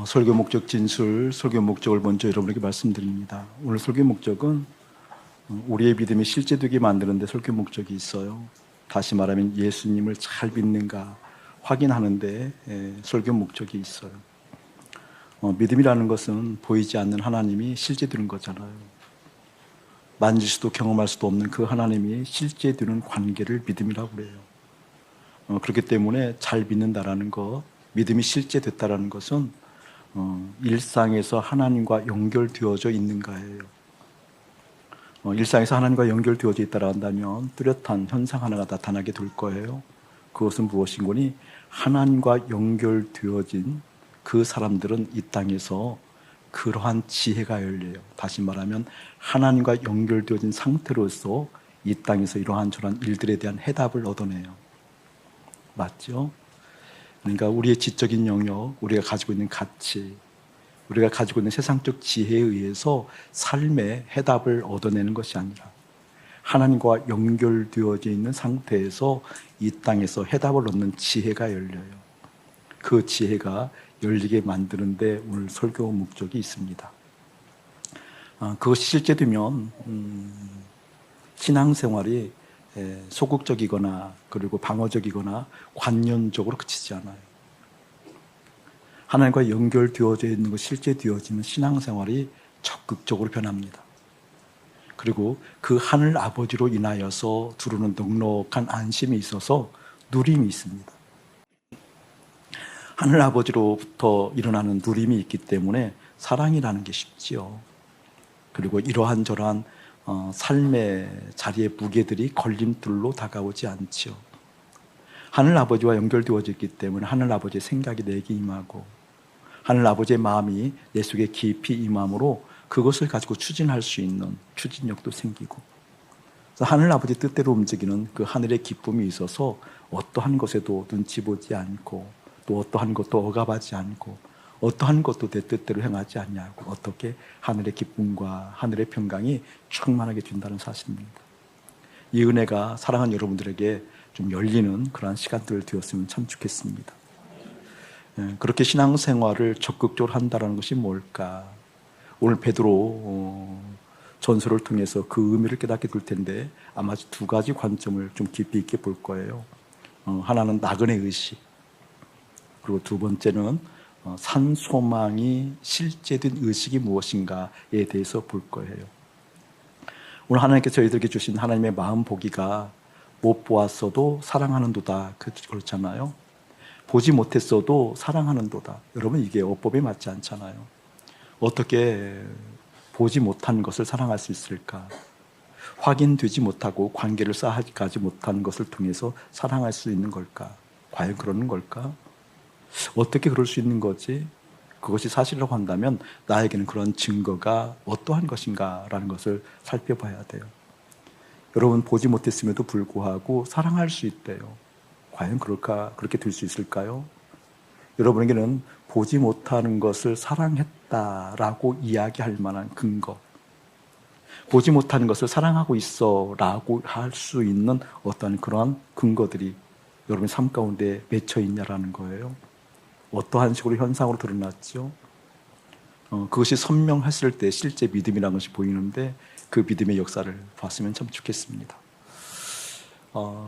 설교 목적 진술, 설교 목적을 먼저 여러분에게 말씀드립니다. 오늘 설교 목적은 우리의 믿음이 실제되게 만드는 데 설교 목적이 있어요. 다시 말하면 예수님을 잘 믿는가 확인하는 데 설교 목적이 있어요. 믿음이라는 것은 보이지 않는 하나님이 실제되는 거잖아요. 만질 수도 경험할 수도 없는 그 하나님이 실제되는 관계를 믿음이라고 그래요. 그렇기 때문에 잘 믿는다라는 것, 믿음이 실제됐다라는 것은 일상에서 하나님과 연결되어져 있는가예요. 일상에서 하나님과 연결되어져 있다라 한다면 뚜렷한 현상 하나가 나타나게 될 거예요. 그것은 무엇인고니 하나님과 연결되어진 그 사람들은 이 땅에서 그러한 지혜가 열려요. 다시 말하면 하나님과 연결되어진 상태로서 이 땅에서 이러한 저러한 일들에 대한 해답을 얻어내요. 맞죠? 그러니까 우리의 지적인 영역, 우리가 가지고 있는 가치, 우리가 가지고 있는 세상적 지혜에 의해서 삶의 해답을 얻어내는 것이 아니라 하나님과 연결되어져 있는 상태에서 이 땅에서 해답을 얻는 지혜가 열려요. 그 지혜가 열리게 만드는데 오늘 설교 목적이 있습니다. 그것이 실제되면 신앙생활이 소극적이거나 그리고 방어적이거나 관념적으로 그치지 않아요. 하나님과 연결되어져 있는 것 실제되어지는 신앙생활이 적극적으로 변합니다. 그리고 그 하늘 아버지로 인하여서 두르는 넉넉한 안심이 있어서 누림이 있습니다. 하늘 아버지로부터 일어나는 누림이 있기 때문에 사랑이라는 게 쉽지요. 그리고 이러한 저러한 삶의 자리의 무게들이 걸림돌로 다가오지 않지요. 하늘 아버지와 연결되어져 있기 때문에 하늘 아버지의 생각이 내게 임하고 하늘 아버지의 마음이 내 속에 깊이 임함으로 그것을 가지고 추진할 수 있는 추진력도 생기고, 그래서 하늘 아버지 뜻대로 움직이는 그 하늘의 기쁨이 있어서 어떠한 것에도 눈치 보지 않고 또 어떠한 것도 억압하지 않고 어떠한 것도 내 뜻대로 행하지 않냐고 어떻게 하늘의 기쁨과 하늘의 평강이 충만하게 된다는 사실입니다. 이 은혜가 사랑하는 여러분들에게 좀 열리는 그러한 시간들을 되었으면 참 좋겠습니다. 그렇게 신앙생활을 적극적으로 한다는 것이 뭘까? 오늘 베드로 전설을 통해서 그 의미를 깨닫게 될 텐데 아마 두 가지 관점을 좀 깊이 있게 볼 거예요. 하나는 나그네 의식, 그리고 두 번째는 산소망이 실제된 의식이 무엇인가에 대해서 볼 거예요. 오늘 하나님께서 저희들에게 주신 하나님의 마음 보기가 못 보았어도 사랑하는도다 그렇잖아요. 보지 못했어도 사랑하는도다. 여러분 이게 어법에 맞지 않잖아요. 어떻게 보지 못한 것을 사랑할 수 있을까? 확인되지 못하고 관계를 쌓아가지 못한 것을 통해서 사랑할 수 있는 걸까? 과연 그러는 걸까? 어떻게 그럴 수 있는 거지? 그것이 사실이라고 한다면 나에게는 그런 증거가 어떠한 것인가라는 것을 살펴봐야 돼요. 여러분 보지 못했음에도 불구하고 사랑할 수 있대요. 과연 그럴까? 그렇게 될 수 있을까요? 여러분에게는 보지 못하는 것을 사랑했다라고 이야기할 만한 근거, 보지 못하는 것을 사랑하고 있어라고 할 수 있는 어떤 그러한 근거들이 여러분의 삶 가운데 맺혀 있냐라는 거예요. 어떠한 식으로 현상으로 드러났죠? 그것이 선명했을 때 실제 믿음이라는 것이 보이는데 그 믿음의 역사를 봤으면 참 좋겠습니다.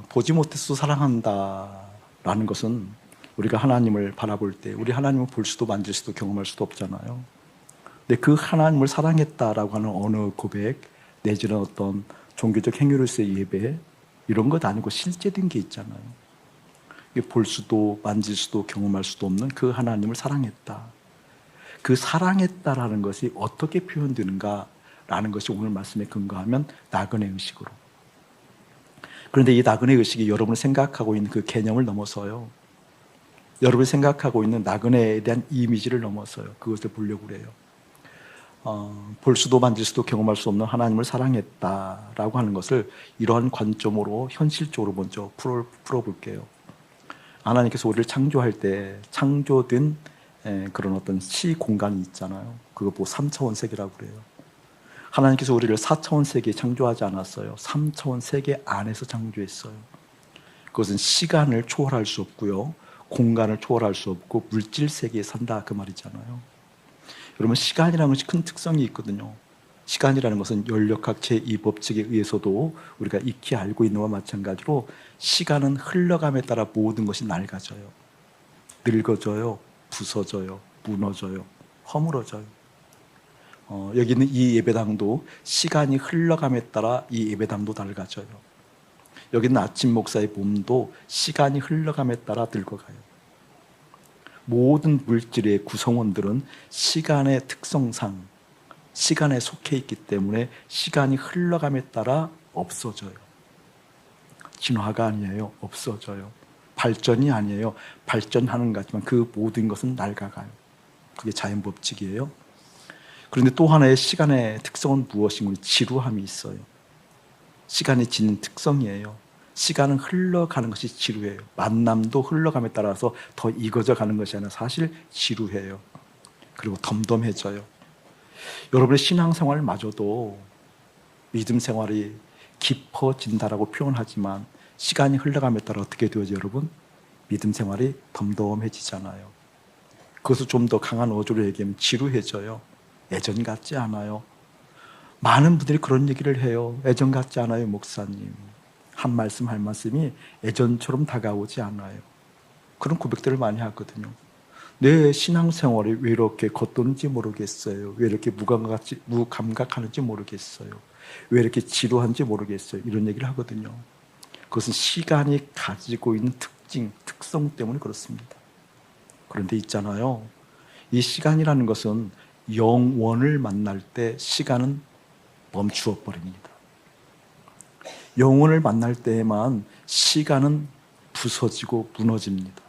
보지 못해서 사랑한다라는 것은 우리가 하나님을 바라볼 때 우리 하나님을 볼 수도 만질 수도 경험할 수도 없잖아요. 근데 그 하나님을 사랑했다라고 하는 어느 고백 내지는 어떤 종교적 행위로서의 예배 이런 것 아니고 실제된 게 있잖아요. 볼 수도 만질 수도 경험할 수도 없는 그 하나님을 사랑했다. 그 사랑했다라는 것이 어떻게 표현되는가라는 것이 오늘 말씀에 근거하면 나그네 의식으로. 그런데 이 나그네 의식이 여러분이 생각하고 있는 그 개념을 넘어서요. 여러분이 생각하고 있는 나그네에 대한 이미지를 넘어서요. 그것을 보려고 그래요. 볼 수도 만질 수도 경험할 수 없는 하나님을 사랑했다라고 하는 것을 이러한 관점으로 현실적으로 먼저 풀어볼게요. 하나님께서 우리를 창조할 때 창조된 그런 어떤 시 공간이 있잖아요. 그거 보고 3차원 세계라고 그래요. 하나님께서 우리를 4차원 세계에 창조하지 않았어요. 3차원 세계 안에서 창조했어요. 그것은 시간을 초월할 수 없고요. 공간을 초월할 수 없고 물질 세계에 산다 그 말이잖아요. 여러분 시간이라는 것이 큰 특성이 있거든요. 시간이라는 것은 연력학 제2법칙에 의해서도 우리가 익히 알고 있는 것과 마찬가지로 시간은 흘러감에 따라 모든 것이 낡아져요. 늙어져요. 부서져요. 무너져요. 허물어져요. 여기 있는 이 예배당도 시간이 흘러감에 따라 이 예배당도 낡아져요. 여기 있는 아침 목사의 몸도 시간이 흘러감에 따라 늙어가요. 모든 물질의 구성원들은 시간의 특성상 시간에 속해 있기 때문에 시간이 흘러감에 따라 없어져요. 진화가 아니에요. 없어져요. 발전이 아니에요. 발전하는 것 같지만 그 모든 것은 낡아가요. 그게 자연법칙이에요. 그런데 또 하나의 시간의 특성은 무엇인가? 지루함이 있어요. 시간이 지닌 특성이에요. 시간은 흘러가는 것이 지루해요. 만남도 흘러감에 따라서 더 익어져 가는 것이 아니라 사실 지루해요. 그리고 덤덤해져요. 여러분의 신앙생활마저도 믿음 생활이 깊어진다라고 표현하지만 시간이 흘러감에 따라 어떻게 되어져 여러분? 믿음 생활이 덤덤해지잖아요. 그것을 좀 더 강한 어조로 얘기하면 지루해져요. 예전 같지 않아요. 많은 분들이 그런 얘기를 해요. 예전 같지 않아요, 목사님. 한 말씀 할 말씀이 예전처럼 다가오지 않아요. 그런 고백들을 많이 하거든요. 내 신앙생활이 왜 이렇게 겉도는지 모르겠어요. 왜 이렇게 무감각하는지 모르겠어요. 왜 이렇게 지루한지 모르겠어요. 이런 얘기를 하거든요. 그것은 시간이 가지고 있는 특성 때문에 그렇습니다. 그런데 있잖아요. 이 시간이라는 것은 영원을 만날 때 시간은 멈추어 버립니다. 영원을 만날 때에만 시간은 부서지고 무너집니다.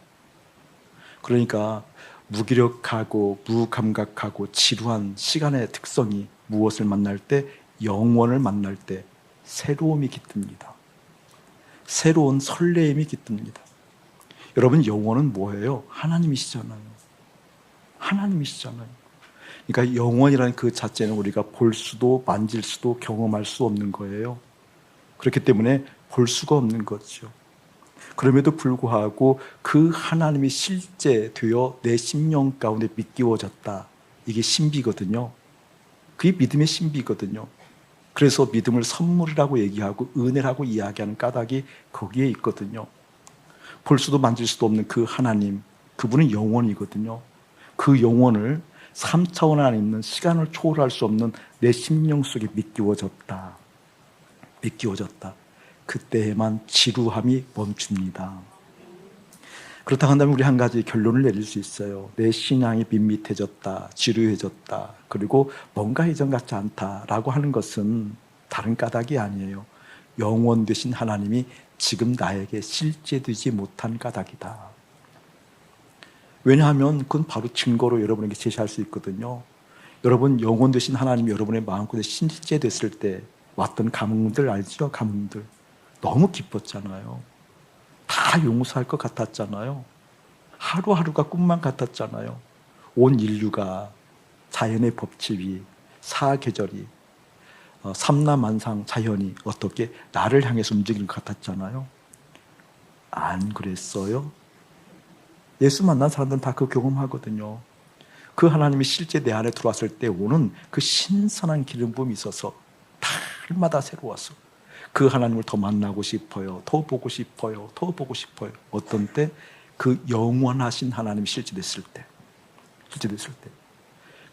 그러니까 무기력하고 무감각하고 지루한 시간의 특성이 무엇을 만날 때? 영원을 만날 때 새로움이 깃듭니다. 새로운 설레임이 깃듭니다. 여러분 영원은 뭐예요? 하나님이시잖아요. 하나님이시잖아요. 그러니까 영원이라는 그 자체는 우리가 볼 수도 만질 수도 경험할 수 없는 거예요. 그렇기 때문에 볼 수가 없는 거죠. 그럼에도 불구하고 그 하나님이 실제 되어 내 심령 가운데 믿기워졌다. 이게 신비거든요. 그게 믿음의 신비거든요. 그래서 믿음을 선물이라고 얘기하고 은혜라고 이야기하는 까닭이 거기에 있거든요. 볼 수도 만질 수도 없는 그 하나님, 그분은 영원이거든요. 그 영원을 3차원 안에 있는 시간을 초월할 수 없는 내 심령 속에 믿기워졌다. 믿기워졌다. 그때에만 지루함이 멈춥니다. 그렇다고 한다면 우리 한 가지 결론을 내릴 수 있어요. 내 신앙이 밋밋해졌다, 지루해졌다, 그리고 뭔가 예전 같지 않다라고 하는 것은 다른 까닭이 아니에요. 영원 되신 하나님이 지금 나에게 실제되지 못한 까닭이다. 왜냐하면 그건 바로 증거로 여러분에게 제시할 수 있거든요. 여러분 영원 되신 하나님이 여러분의 마음속에 실제됐을 때 왔던 감흥들 알죠? 감흥들. 너무 기뻤잖아요. 다 용서할 것 같았잖아요. 하루하루가 꿈만 같았잖아요. 온 인류가 자연의 법칙이 사계절이 삼라만상 자연이 어떻게 나를 향해서 움직이는 것 같았잖아요. 안 그랬어요? 예수 만난 사람들은 다 그 경험하거든요. 그 하나님이 실제 내 안에 들어왔을 때 오는 그 신선한 기름 부음이 있어서 달마다 새로워서 그 하나님을 더 만나고 싶어요. 더 보고 싶어요. 더 보고 싶어요. 어떤 때? 그 영원하신 하나님이 실제됐을 때. 실제됐을 때.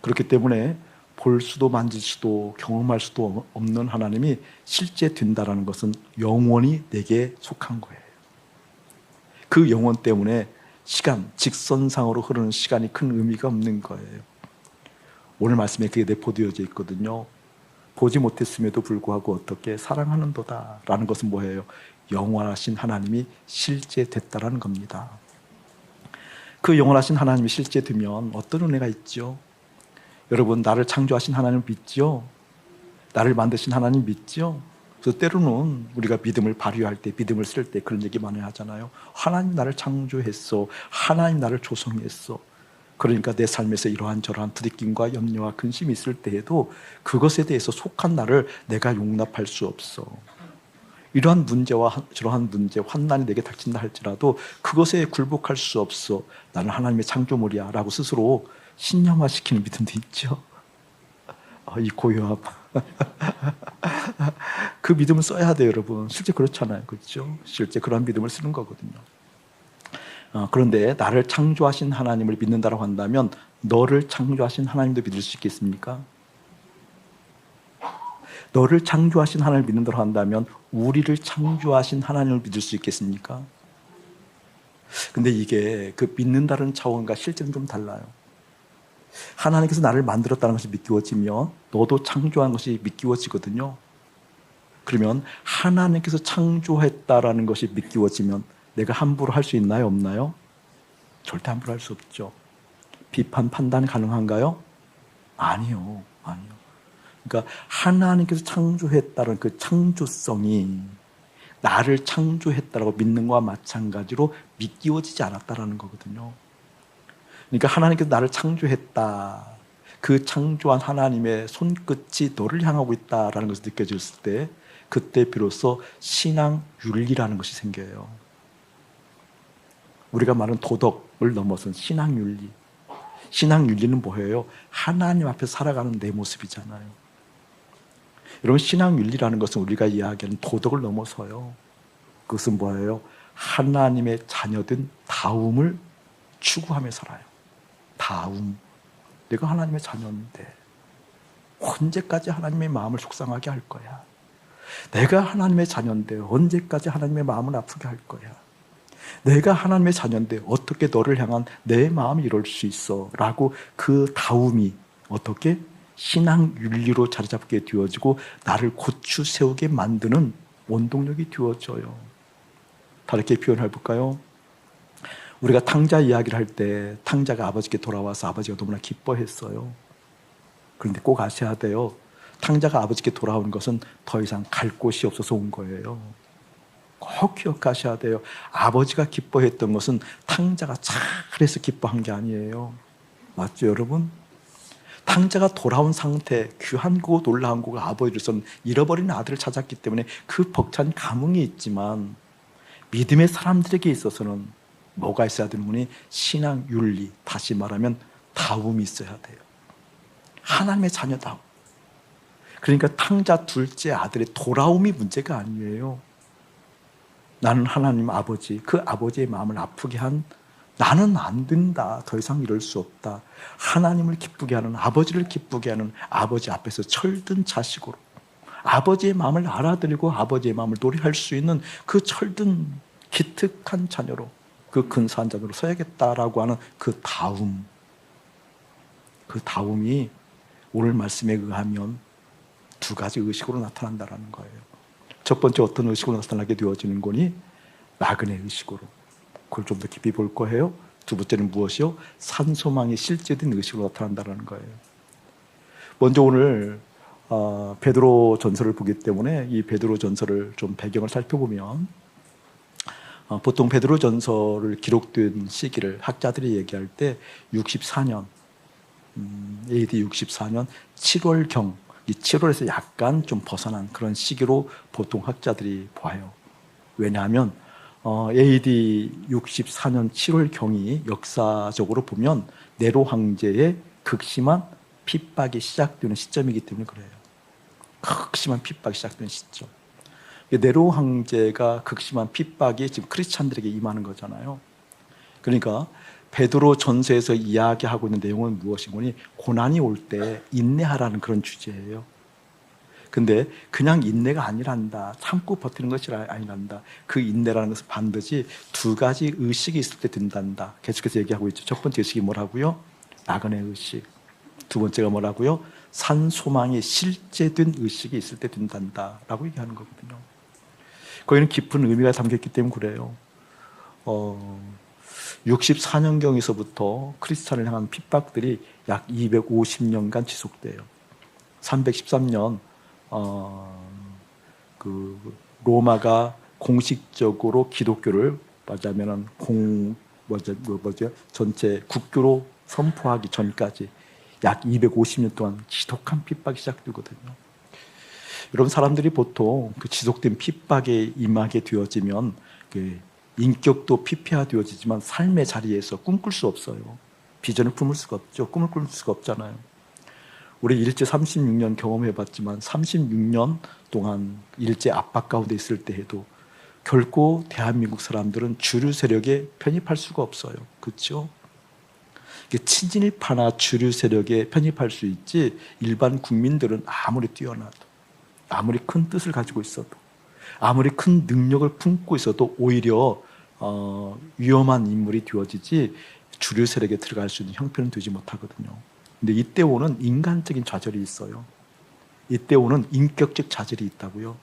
그렇기 때문에 볼 수도 만질 수도 경험할 수도 없는 하나님이 실제 된다는 것은 영원히 내게 속한 거예요. 그 영원 때문에 시간, 직선상으로 흐르는 시간이 큰 의미가 없는 거예요. 오늘 말씀에 그게 내포되어져 있거든요. 보지 못했음에도 불구하고 어떻게 사랑하는도다 라는 것은 뭐예요? 영원하신 하나님이 실제됐다라는 겁니다. 그 영원하신 하나님이 실제되면 어떤 은혜가 있죠? 여러분 나를 창조하신 하나님 믿죠? 나를 만드신 하나님 믿죠? 그래서 때로는 우리가 믿음을 발휘할 때, 믿음을 쓸 때 그런 얘기 많이 하잖아요. 하나님 나를 창조했어. 하나님 나를 조성했어. 그러니까 내 삶에서 이러한 저러한 부딪힘과 염려와 근심이 있을 때에도 그것에 대해서 속한 나를 내가 용납할 수 없어. 이러한 문제와 저러한 문제, 환난이 내게 닥친다 할지라도 그것에 굴복할 수 없어. 나는 하나님의 창조물이야 라고 스스로 신념화시키는 믿음도 있죠. 이 고요함. 그 믿음을 써야 돼요, 여러분. 실제 그렇잖아요. 그렇죠? 실제 그런 믿음을 쓰는 거거든요. 그런데 나를 창조하신 하나님을 믿는다고 한다면 너를 창조하신 하나님도 믿을 수 있겠습니까? 너를 창조하신 하나님을 믿는다고 한다면 우리를 창조하신 하나님을 믿을 수 있겠습니까? 근데 이게 그 믿는다는 차원과 실제는 좀 달라요. 하나님께서 나를 만들었다는 것이 믿기워지면 너도 창조한 것이 믿기워지거든요. 그러면 하나님께서 창조했다라는 것이 믿기워지면 내가 함부로 할 수 있나요? 없나요? 절대 함부로 할 수 없죠. 비판, 판단 가능한가요? 아니요. 그러니까 하나님께서 창조했다는 그 창조성이 나를 창조했다라고 믿는 것과 마찬가지로 믿기워지지 않았다라는 거거든요. 그러니까 하나님께서 나를 창조했다. 그 창조한 하나님의 손끝이 너를 향하고 있다라는 것이 느껴졌을 때 그때 비로소 신앙 윤리라는 것이 생겨요. 우리가 말하는 도덕을 넘어선 신앙 윤리. 신앙 윤리는 뭐예요? 하나님 앞에 살아가는 내 모습이잖아요. 여러분, 신앙 윤리라는 것은 우리가 이야기하는 도덕을 넘어서요. 그것은 뭐예요? 하나님의 자녀된 다움을 추구하며 살아요. 다움. 내가 하나님의 자녀인데 언제까지 하나님의 마음을 속상하게 할 거야? 내가 하나님의 자녀인데 언제까지 하나님의 마음을 아프게 할 거야? 내가 하나님의 자녀인데 어떻게 너를 향한 내 마음이 이럴 수 있어? 라고 그 다움이 어떻게 신앙 윤리로 자리 잡게 되어지고 나를 고추 세우게 만드는 원동력이 되어져요. 다르게 표현해 볼까요? 우리가 탕자 이야기를 할 때 탕자가 아버지께 돌아와서 아버지가 너무나 기뻐했어요. 그런데 꼭 아셔야 돼요. 탕자가 아버지께 돌아온 것은 더 이상 갈 곳이 없어서 온 거예요. 꼭 기억하셔야 돼요. 아버지가 기뻐했던 것은 탕자가 잘해서 기뻐한 게 아니에요. 맞죠, 여러분? 탕자가 돌아온 상태, 귀한고 놀라운고가 아버지로서는 잃어버린 아들을 찾았기 때문에 그 벅찬 감흥이 있지만 믿음의 사람들에게 있어서는 뭐가 있어야 되는 거니? 신앙 윤리, 다시 말하면 다움이 있어야 돼요. 하나님의 자녀다움. 그러니까 탕자 둘째 아들의 돌아옴이 문제가 아니에요. 나는 하나님 아버지, 그 아버지의 마음을 아프게 한 나는 안 된다. 더 이상 이럴 수 없다. 하나님을 기쁘게 하는, 아버지를 기쁘게 하는 아버지 앞에서 철든 자식으로 아버지의 마음을 알아들고 아버지의 마음을 노래할 수 있는 그 철든 기특한 자녀로, 그 근사한 자녀로 서야겠다라고 하는 그 다움. 그 다움이 오늘 말씀에 의하면 두 가지 의식으로 나타난다는 거예요. 첫 번째 어떤 의식으로 나타나게 되어지는 거니? 나그네 의식으로. 그걸 좀 더 깊이 볼 거예요. 두 번째는 무엇이요? 산소망이 실제된 의식으로 나타난다는 거예요. 먼저 오늘 베드로 전서를 보기 때문에 이 베드로 전서를 좀 배경을 살펴보면 보통 베드로 전서를 기록된 시기를 학자들이 얘기할 때 64년 AD 64년 7월경, 이 7월에서 약간 좀 벗어난 그런 시기로 보통 학자들이 봐요. 왜냐하면 AD 64년 7월경이 역사적으로 보면 네로 황제의 극심한 핍박이 시작되는 시점이기 때문에 그래요. 극심한 핍박이 시작되는 시점. 네로 황제가 극심한 핍박이 지금 크리스찬들에게 임하는 거잖아요. 그러니까 베드로 전서에서 이야기하고 있는 내용은 무엇이고니 고난이 올 때 인내하라는 그런 주제예요. 근데 그냥 인내가 아니란다. 참고 버티는 것이 아니란다. 그 인내라는 것은 반드시 두 가지 의식이 있을 때 된단다. 계속해서 얘기하고 있죠. 첫 번째 의식이 뭐라고요? 나그네 의식. 두 번째가 뭐라고요? 산소망이 실제된 의식이 있을 때 된단다. 라고 얘기하는 거거든요. 거기는 깊은 의미가 담겼기 때문에 그래요. 64년경에서부터 크리스찬을 향한 핍박들이 약 250년간 지속돼요. 313년 그 로마가 공식적으로 기독교를 말하자면 전체 국교로 선포하기 전까지 약 250년 동안 지독한 핍박이 시작되거든요. 이런 사람들이 보통 그 지속된 핍박에 임하게 되어지면 그 인격도 피폐화되어지지만 삶의 자리에서 꿈꿀 수 없어요. 비전을 품을 수가 없죠. 꿈을 꿀 수가 없잖아요. 우리 일제 36년 경험해봤지만 36년 동안 일제 압박 가운데 있을 때 해도 결코 대한민국 사람들은 주류 세력에 편입할 수가 없어요. 그렇죠? 친일파나 주류 세력에 편입할 수 있지 일반 국민들은 아무리 뛰어나도 아무리 큰 뜻을 가지고 있어도 아무리 큰 능력을 품고 있어도 오히려 위험한 인물이 되어지지 주류 세력에 들어갈 수 있는 형편은 되지 못하거든요. 근데 이때 오는 인간적인 좌절이 있어요. 이때 오는 인격적 좌절이 있다고요.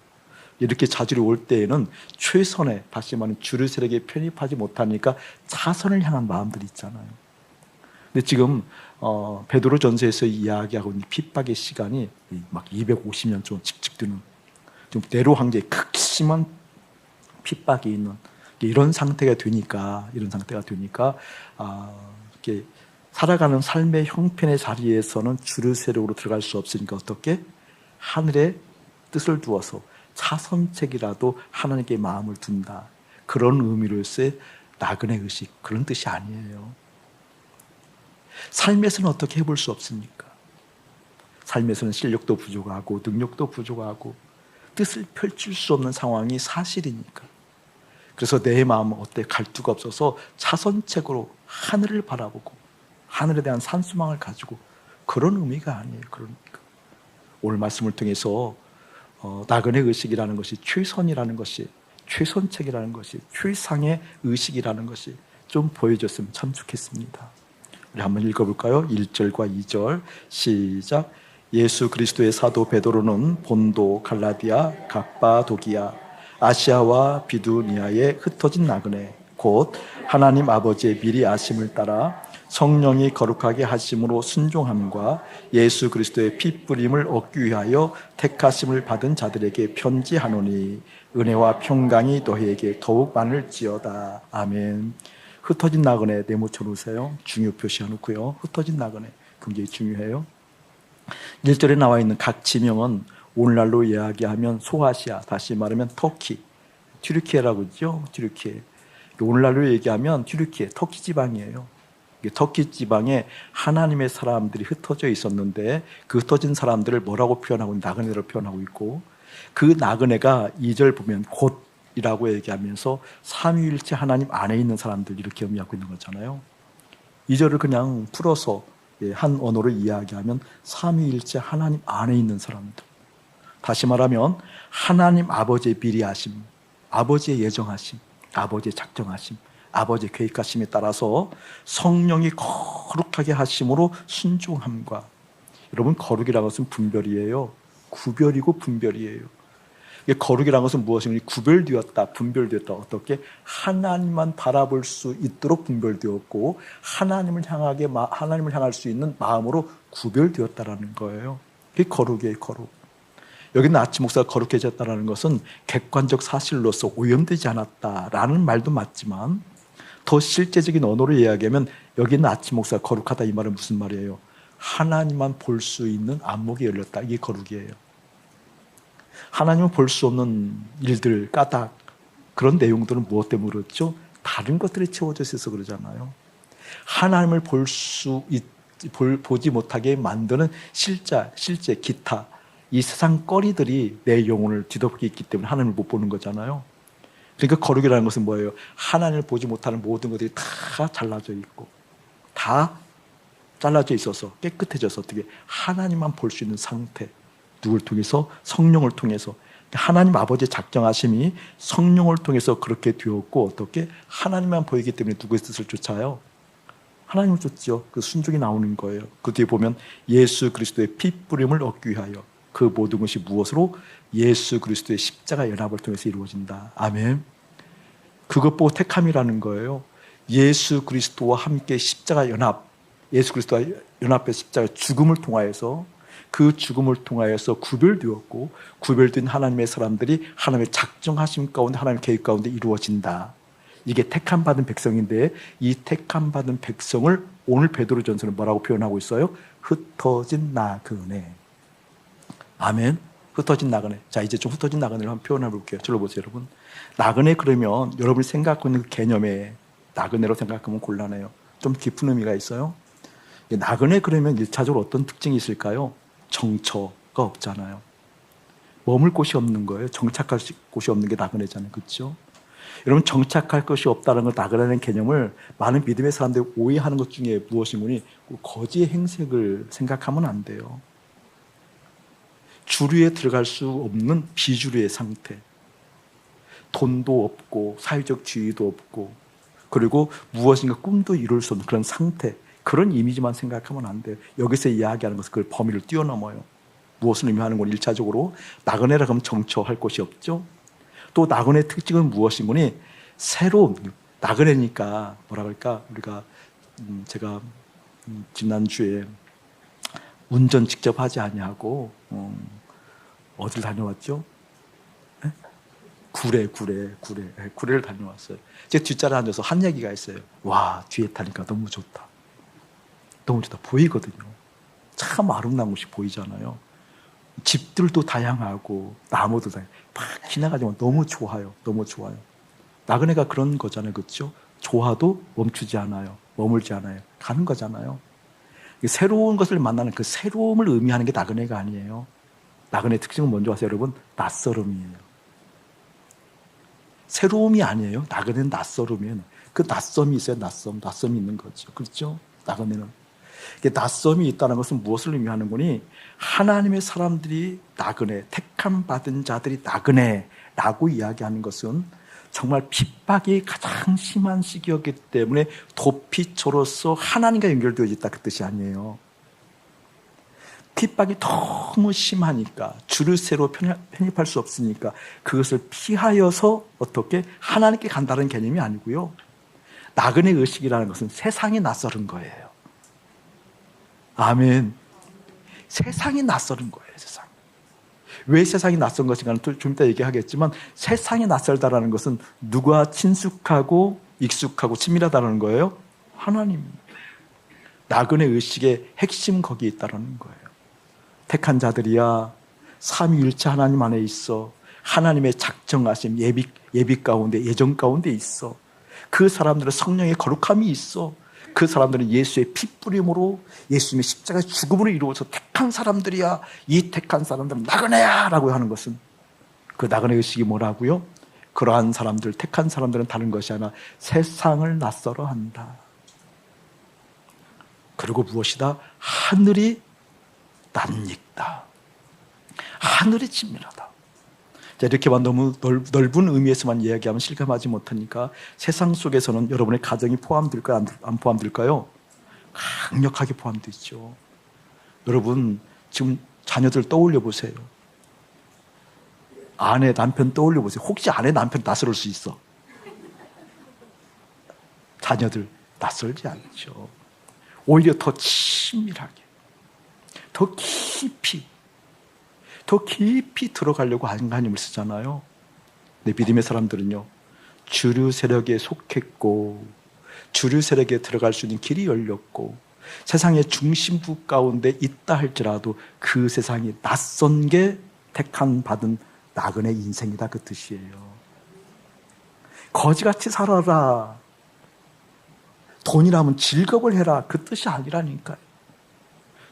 이렇게 좌절이 올 때에는 최선의, 다시 말하면 주류 세력에 편입하지 못하니까 자선을 향한 마음들이 있잖아요. 근데 지금 베드로 전서에서 이야기하고 있는 핍박의 시간이 막 250년 좀 칙칙드는 좀 네로 황제의 극심한 핍박이 있는 이런 상태가 되니까 이렇게 살아가는 삶의 형편의 자리에서는 주류 세력으로 들어갈 수 없으니까 어떻게 하늘의 뜻을 두어서 차선책이라도 하나님께 마음을 둔다. 그런 의미로서의 나그네 의식, 그런 뜻이 아니에요. 삶에서는 어떻게 해볼 수 없습니까? 삶에서는 실력도 부족하고 능력도 부족하고 뜻을 펼칠 수 없는 상황이 사실이니까. 그래서 내 마음은 어때? 갈두가 없어서 차선책으로 하늘을 바라보고 하늘에 대한 산수망을 가지고 그런 의미가 아니에요. 그러니까 오늘 말씀을 통해서 나그네 의식이라는 것이 최선이라는 것이 최선책이라는 것이 최상의 의식이라는 것이 좀 보여줬으면 참 좋겠습니다. 우리 한번 읽어볼까요? 1절과 2절 시작. 예수 그리스도의 사도 베드로는 본도, 갈라디아, 갑바도기아, 아시아와 비두니아에 흩어진 나그네 곧 하나님 아버지의 미리 아심을 따라 성령이 거룩하게 하심으로 순종함과 예수 그리스도의 피 뿌림을 얻기 위하여 택하심을 받은 자들에게 편지하노니 은혜와 평강이 너희에게 더욱 많을지어다. 아멘. 흩어진 나그네 네모쳐 놓으세요. 중요 표시해 놓고요. 흩어진 나그네 굉장히 중요해요. 1절에 나와 있는 각 지명은 오늘날로 이야기하면 소아시아, 다시 말하면 터키, 튀르키예라고 그러죠. 튀르키예. 오늘날로 얘기하면 튀르키예, 터키 지방이에요. 터키 지방에 하나님의 사람들이 흩어져 있었는데 그 흩어진 사람들을 뭐라고 표현하고 나그네로 표현하고 있고 그 나그네가 2절 보면 곧이라고 얘기하면서 삼위일체 하나님 안에 있는 사람들 이렇게 의미하고 있는 거잖아요. 2절을 그냥 풀어서 한 언어로 이야기하면 삼위일체 하나님 안에 있는 사람들. 다시 말하면 하나님 아버지의 미리하심, 아버지의 예정하심, 아버지의 작정하심, 아버지의 계획하심에 따라서 성령이 거룩하게 하심으로 순종함과 여러분 거룩이라는 것은 분별이에요. 구별이고 분별이에요. 거룩이라는 것은 무엇이냐? 구별되었다, 분별되었다. 어떻게? 하나님만 바라볼 수 있도록 분별되었고 하나님을 향할 수 있는 마음으로 구별되었다라는 거예요. 그게 거룩이에요. 거룩. 여기는 아치 목사가 거룩해졌다는 것은 객관적 사실로서 오염되지 않았다라는 말도 맞지만 더 실제적인 언어로 이야기하면 여기는 아치 목사가 거룩하다 이 말은 무슨 말이에요? 하나님만 볼 수 있는 안목이 열렸다. 이게 거룩이에요. 하나님은 볼 수 없는 일들, 까닭 그런 내용들은 무엇 때문에 그렇죠? 다른 것들이 채워져 있어서 그러잖아요. 하나님을 보지 못하게 만드는 실제 기타 이 세상 거리들이 내 영혼을 뒤덮고 있기 때문에 하나님을 못 보는 거잖아요. 그러니까 거룩이라는 것은 뭐예요? 하나님을 보지 못하는 모든 것들이 다 잘라져 있고 다 잘라져 있어서 깨끗해져서 어떻게 하나님만 볼 수 있는 상태. 누굴 통해서? 성령을 통해서. 하나님 아버지의 작정하심이 성령을 통해서 그렇게 되었고 어떻게? 하나님만 보이기 때문에 누구의 뜻을 쫓아요? 하나님을 쫓죠. 그 순종이 나오는 거예요. 그 뒤에 보면 예수 그리스도의 피 뿌림을 얻기 위하여 그 모든 것이 무엇으로? 예수 그리스도의 십자가 연합을 통해서 이루어진다. 아멘. 그것 보고 택함이라는 거예요. 예수 그리스도와 함께 십자가 연합, 예수 그리스도와 연합의 십자가 죽음을 통하여서 그 죽음을 통하여서 구별되었고 구별된 하나님의 사람들이 하나님의 작정하심 가운데 하나님의 계획 가운데 이루어진다. 이게 택함받은 백성인데 이 택함받은 백성을 오늘 베드로전서는 뭐라고 표현하고 있어요? 흩어진 나그네. 아멘. 흩어진 나그네. 자, 이제 좀 흩어진 나그네를 한번 표현해 볼게요. 저로 보세요, 여러분. 나그네 그러면 여러분이 생각하고 있는 그 개념에 나그네로 생각하면 곤란해요. 좀 깊은 의미가 있어요. 나그네 그러면 1차적으로 어떤 특징이 있을까요? 정처가 없잖아요. 머물 곳이 없는 거예요. 정착할 곳이 없는 게 나그네잖아요. 그렇죠? 여러분, 정착할 것이 없다는 걸 나그네라는 개념을 많은 믿음의 사람들이 오해하는 것 중에 무엇이니 거지의 행색을 생각하면 안 돼요. 주류에 들어갈 수 없는 비주류의 상태. 돈도 없고 사회적 지위도 없고 그리고 무엇인가 꿈도 이룰 수 없는 그런 상태. 그런 이미지만 생각하면 안 돼요. 여기서 이야기하는 것은 그 범위를 뛰어넘어요. 무엇을 의미하는 건 1차적으로 나그네라 하면 정처할 곳이 없죠. 또 나그네의 특징은 무엇이니 새로운 나그네니까 뭐라 그럴까 우리가 제가 지난주에 운전 직접 하지 아니하고 어딜 다녀왔죠? 네? 구례를 다녀왔어요. 제 뒷자리에 앉아서 한 얘기가 있어요. 와, 뒤에 타니까 너무 좋다. 너무 좋다. 보이거든요. 참 아름다운 곳이 보이잖아요. 집들도 다양하고 나무도 다양하고 막 지나가지만 너무 좋아요. 너무 좋아요. 나그네가 그런 거잖아요. 그렇죠? 좋아도 멈추지 않아요. 머물지 않아요. 가는 거잖아요. 새로운 것을 만나는 그 새로움을 의미하는 게 나그네가 아니에요. 나그네의 특징은 뭔지 아세요, 여러분? 낯설음이에요. 새로움이 아니에요. 나그네는 낯설음이에요. 그 낯섦이 있어요. 낯섦이 있는 거죠. 그렇죠? 나그네는. 낯섦이 있다는 것은 무엇을 의미하는 거니? 하나님의 사람들이 나그네, 택함 받은 자들이 나그네라고 이야기하는 것은 정말 핍박이 가장 심한 시기였기 때문에 도피처로서 하나님과 연결되어 있다 그 뜻이 아니에요. 핍박이 너무 심하니까 주를 새로 편입할 수 없으니까 그것을 피하여서 어떻게 하나님께 간다는 개념이 아니고요. 나그네 의식이라는 것은 세상이 낯설은 거예요. 아멘. 세상이 낯설은 거예요. 세상. 왜 세상이 낯선 것인가는 좀 이따 얘기하겠지만 세상이 낯설다라는 것은 누가 친숙하고 익숙하고 친밀하다는 거예요? 하나님. 나그네 의식의 핵심 거기에 있다는 거예요. 택한 자들이야 삼위일체 하나님 안에 있어. 하나님의 작정하심 예비 가운데 예정 가운데 있어. 그 사람들은 성령의 거룩함이 있어. 그 사람들은 예수의 핏뿌림으로 예수님의 십자가의 죽음으로 이루어서 택한 사람들이야. 이 택한 사람들은 나그네야 라고 하는 것은 그 나그네 의식이 뭐라고요? 그러한 사람들, 택한 사람들은 다른 것이 아니라 세상을 낯설어 한다. 그리고 무엇이다? 하늘이 낯익다. 하늘이 친밀하다. 자, 이렇게만 너무 넓은 의미에서만 이야기하면 실감하지 못하니까 세상 속에서는 여러분의 가정이 포함될까요? 안 포함될까요? 강력하게 포함되어 있죠. 여러분 지금 자녀들 떠올려 보세요. 아내, 남편 떠올려 보세요. 혹시 아내, 남편 낯설 수 있어? 자녀들 낯설지 않죠. 오히려 더 친밀하게, 더 깊이 들어가려고 하나님을 쓰잖아요. 내 믿음의 사람들은요, 주류 세력에 속했고 주류 세력에 들어갈 수 있는 길이 열렸고 세상의 중심부 가운데 있다 할지라도 그 세상이 낯선 게 택한 받은 나그네 인생이다 그 뜻이에요. 거지같이 살아라, 돈이라면 즐겁을 해라 그 뜻이 아니라니까요.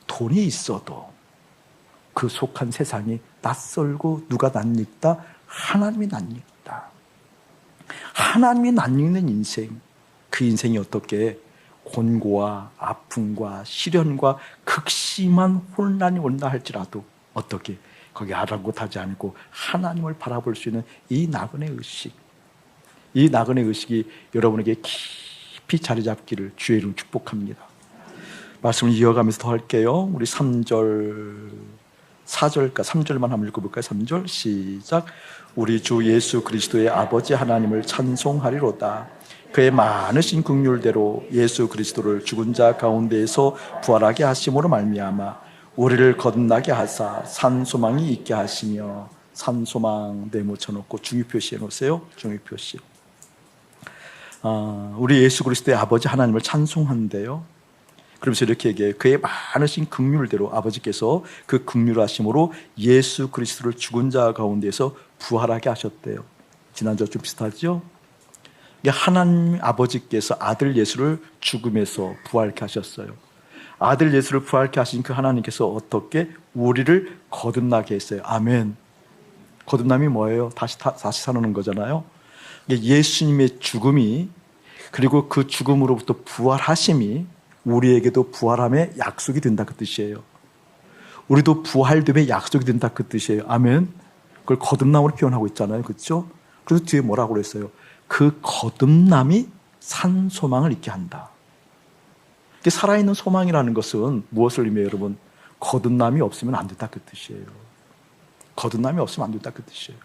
돈이 있어도 그 속한 세상이 낯설고 누가 낯익다? 하나님이 낯익다. 하나님이 낯익는 인생, 그 인생이 어떻게 곤고와 아픔과 시련과 극심한 혼란이 온다 할지라도 어떻게 거기 아랑곳하지 않고 하나님을 바라볼 수 있는 이 나그네 의식, 이 나그네 의식이 여러분에게 깊이 자리 잡기를 주의 이름으로 축복합니다. 말씀을 이어가면서 더 할게요. 우리 3절 3절만 한번 읽어볼까요? 3절 시작. 우리 주 예수 그리스도의 아버지 하나님을 찬송하리로다. 그의 많으신 긍휼대로 예수 그리스도를 죽은 자 가운데에서 부활하게 하심으로 말미암아 우리를 거듭나게 하사 산소망이 있게 하시며, 산소망 네모쳐놓고 중위표시해 놓으세요. 중위표시. 우리 예수 그리스도의 아버지 하나님을 찬송한대요. 그러면서 이렇게 얘기해요. 그의 많으신 긍휼대로 아버지께서 그 긍휼하심으로 예수 그리스도를 죽은 자 가운데서 부활하게 하셨대요. 지난주와 좀 비슷하죠? 하나님 아버지께서 아들 예수를 죽음에서 부활케 하셨어요. 아들 예수를 부활케 하신 그 하나님께서 어떻게 우리를 거듭나게 했어요. 아멘. 거듭남이 뭐예요? 다시 사는 거잖아요. 예수님의 죽음이, 그리고 그 죽음으로부터 부활하심이 우리에게도 부활함의 약속이 된다, 그 뜻이에요. 우리도 부활됨의 약속이 된다, 그 뜻이에요. 아멘. 그걸 거듭남으로 표현하고 있잖아요. 그렇죠? 그래서 뒤에 뭐라고 그랬어요? 그 거듭남이 산 소망을 있게 한다. 살아있는 소망이라는 것은 무엇을 의미해요, 여러분? 거듭남이 없으면 안 된다, 그 뜻이에요. 거듭남이 없으면 안 된다, 그 뜻이에요.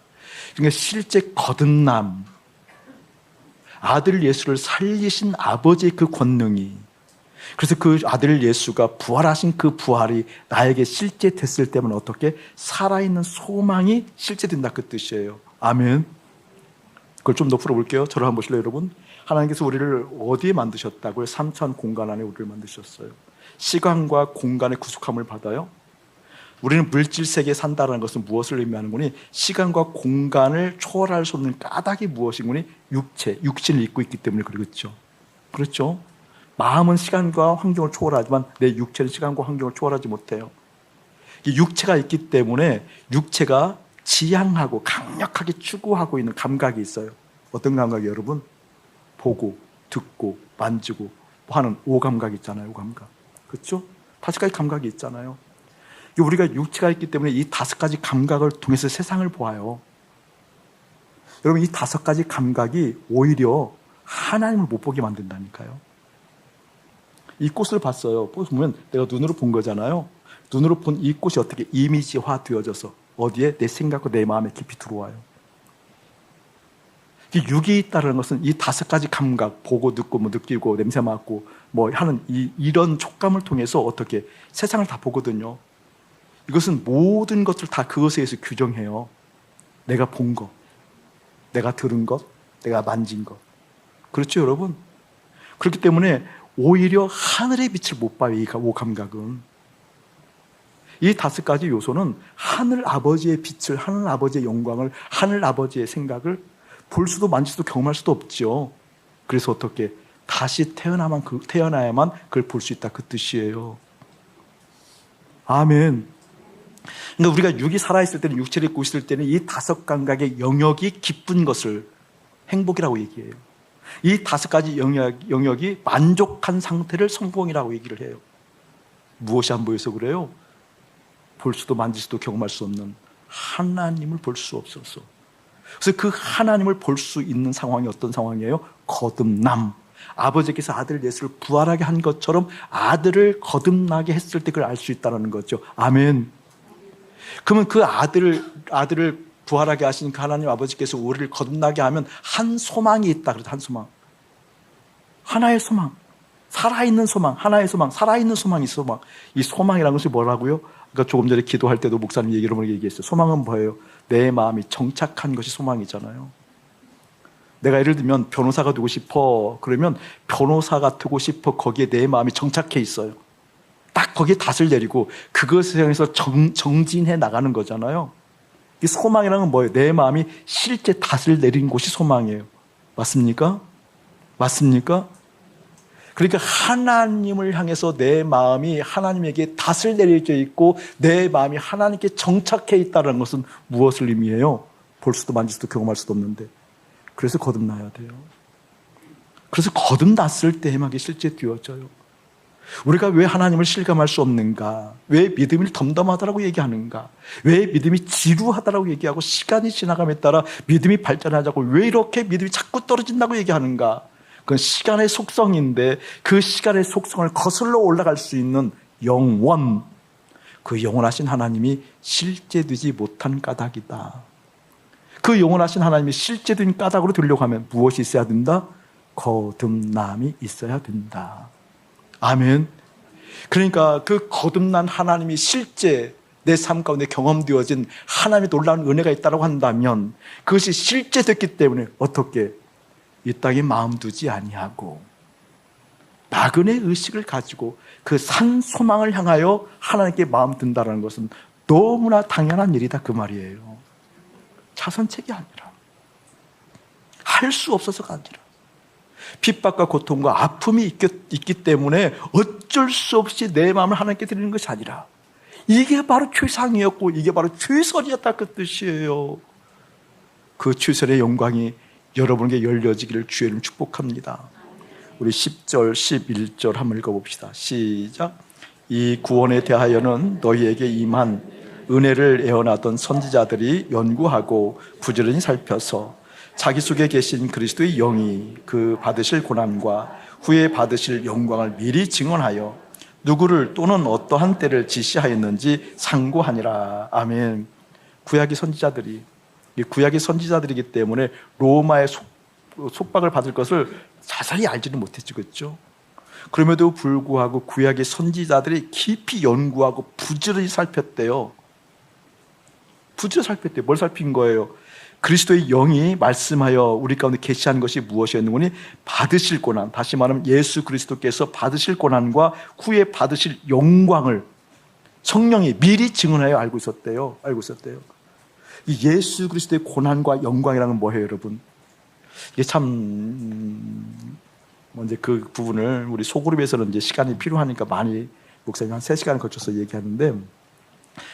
그러니까 실제 거듭남, 아들 예수를 살리신 아버지의 그 권능이, 그래서 그 아들 예수가 부활하신 그 부활이 나에게 실제 됐을 때면 어떻게 살아있는 소망이 실제된다, 그 뜻이에요. 아멘. 그걸 좀 더 풀어볼게요. 저를 한번 보실래요, 여러분? 하나님께서 우리를 어디에 만드셨다고요? 삼천 공간 안에 우리를 만드셨어요. 시간과 공간의 구속함을 받아요. 우리는 물질 세계에 산다는 것은 무엇을 의미하는 거니? 시간과 공간을 초월할 수 없는 까닭이 무엇인 거니? 육신을 입고 있기 때문에 그렇죠. 그렇죠? 마음은 시간과 환경을 초월하지만 내 육체는 시간과 환경을 초월하지 못해요. 육체가 있기 때문에 육체가 지향하고 강력하게 추구하고 있는 감각이 있어요. 어떤 감각이 여러분? 보고, 듣고, 만지고 하는 오감각이 있잖아요. 오감각. 그렇죠? 5가지 감각이 있잖아요. 우리가 육체가 있기 때문에 이 5가지 감각을 통해서 세상을 보아요. 여러분, 이 5가지 감각이 오히려 하나님을 못 보게 만든다니까요. 이 꽃을 봤어요. 꽃을 보면 내가 눈으로 본 거잖아요. 눈으로 본 이 꽃이 어떻게 이미지화 되어져서 어디에? 내 생각과 내 마음에 깊이 들어와요. 육이 있다는 것은 이 5가지 감각, 보고, 듣고, 느끼고, 냄새 맡고, 하는 이런 촉감을 통해서 어떻게 세상을 다 보거든요. 이것은 모든 것을 다 그것에 의해서 규정해요. 내가 본 것, 내가 들은 것, 내가 만진 것. 그렇죠, 여러분? 그렇기 때문에 오히려 하늘의 빛을 못 봐요, 이 오감각은. 이 5가지 요소는 하늘 아버지의 빛을, 하늘 아버지의 영광을, 하늘 아버지의 생각을 볼 수도 만질 수도 경험할 수도 없죠. 그래서 어떻게 다시 태어나야만 그걸 볼 수 있다, 그 뜻이에요. 아멘. 그러니까 우리가 육이 살아있을 때는, 육체를 입고 있을 때는 이 5 감각의 영역이 기쁜 것을 행복이라고 얘기해요. 이 5가지 영역이 만족한 상태를 성공이라고 얘기를 해요. 무엇이 안 보여서 그래요? 볼 수도 만질 수도 경험할 수 없는 하나님을 볼 수 없어서. 그래서 그 하나님을 볼 수 있는 상황이 어떤 상황이에요? 거듭남. 아버지께서 아들 예수를 부활하게 한 것처럼 아들을 거듭나게 했을 때 그걸 알 수 있다는 거죠. 아멘. 그러면 그 아들을 부활하게 하신 그 하나님 아버지께서 우리를 거듭나게 하면 한 소망이 있다. 그래서 한 소망. 하나의 소망. 살아있는 소망. 하나의 소망. 살아있는 소망이 소망. 이 소망이라는 것이 뭐라고요? 그러니까 조금 전에 기도할 때도 목사님 얘기했어요. 소망은 뭐예요? 내 마음이 정착한 것이 소망이잖아요. 내가 예를 들면 변호사가 되고 싶어. 그러면 변호사가 되고 싶어. 거기에 내 마음이 정착해 있어요. 딱 거기에 닷을 내리고 그것에 향해서 정진해 나가는 거잖아요. 이 소망이라는 건 뭐예요? 내 마음이 실제 닷을 내린 곳이 소망이에요. 맞습니까? 맞습니까? 그러니까 하나님을 향해서 내 마음이 하나님에게 닷을 내려져 있고 내 마음이 하나님께 정착해 있다는 것은 무엇을 의미해요? 볼 수도 만질 수도 경험할 수도 없는데. 그래서 거듭나야 돼요. 그래서 거듭났을 때 해막이 실제 되어져요. 우리가 왜 하나님을 실감할 수 없는가? 왜 믿음이 덤덤하다라고 얘기하는가? 왜 믿음이 지루하다라고 얘기하고 시간이 지나감에 따라 믿음이 발전하자고 왜 이렇게 믿음이 자꾸 떨어진다고 얘기하는가? 그건 시간의 속성인데 그 시간의 속성을 거슬러 올라갈 수 있는 영원, 그 영원하신 하나님이 실제되지 못한 까닭이다. 그 영원하신 하나님이 실제된 까닭으로 되려고 하면 무엇이 있어야 된다? 거듭남이 있어야 된다. 아멘. 그러니까 그 거듭난 하나님이 실제 내 삶 가운데 경험되어진 하나님의 놀라운 은혜가 있다고 한다면 그것이 실제 됐기 때문에 어떻게 이 땅에 마음 두지 아니하고 나그네 의식을 가지고 그 산 소망을 향하여 하나님께 마음 든다는 것은 너무나 당연한 일이다 그 말이에요. 자선책이 아니라, 할 수 없어서가 아니라, 핍박과 고통과 아픔이 있기 때문에 어쩔 수 없이 내 마음을 하나님께 드리는 것이 아니라, 이게 바로 최상이었고 이게 바로 최선이었다 그 뜻이에요. 그 최선의 영광이 여러분에게 열려지기를 주의 이름으로 축복합니다. 우리 10절 11절 한번 읽어봅시다. 시작. 이 구원에 대하여는 너희에게 임한 은혜를 애원하던 선지자들이 연구하고 부지런히 살펴서 자기 속에 계신 그리스도의 영이 그 받으실 고난과 후에 받으실 영광을 미리 증언하여 누구를 또는 어떠한 때를 지시하였는지 상고하니라. 아멘. 구약의 선지자들이기 때문에 로마의 속박을 받을 것을 자세히 알지는 못했죠. 그렇죠? 그럼에도 불구하고 구약의 선지자들이 깊이 연구하고 부지런히 살폈대요. 뭘 살핀 거예요? 그리스도의 영이 말씀하여 우리 가운데 계시한 것이 무엇이었는지 받으실 고난, 다시 말하면 예수 그리스도께서 받으실 고난과 후에 받으실 영광을 성령이 미리 증언하여 알고 있었대요. 이 예수 그리스도의 고난과 영광이라는 건 뭐예요, 여러분? 이게 참 이제 그 부분을 우리 소그룹에서는 이제 시간이 필요하니까 많이 목사님 한 3시간을 거쳐서 얘기하는데,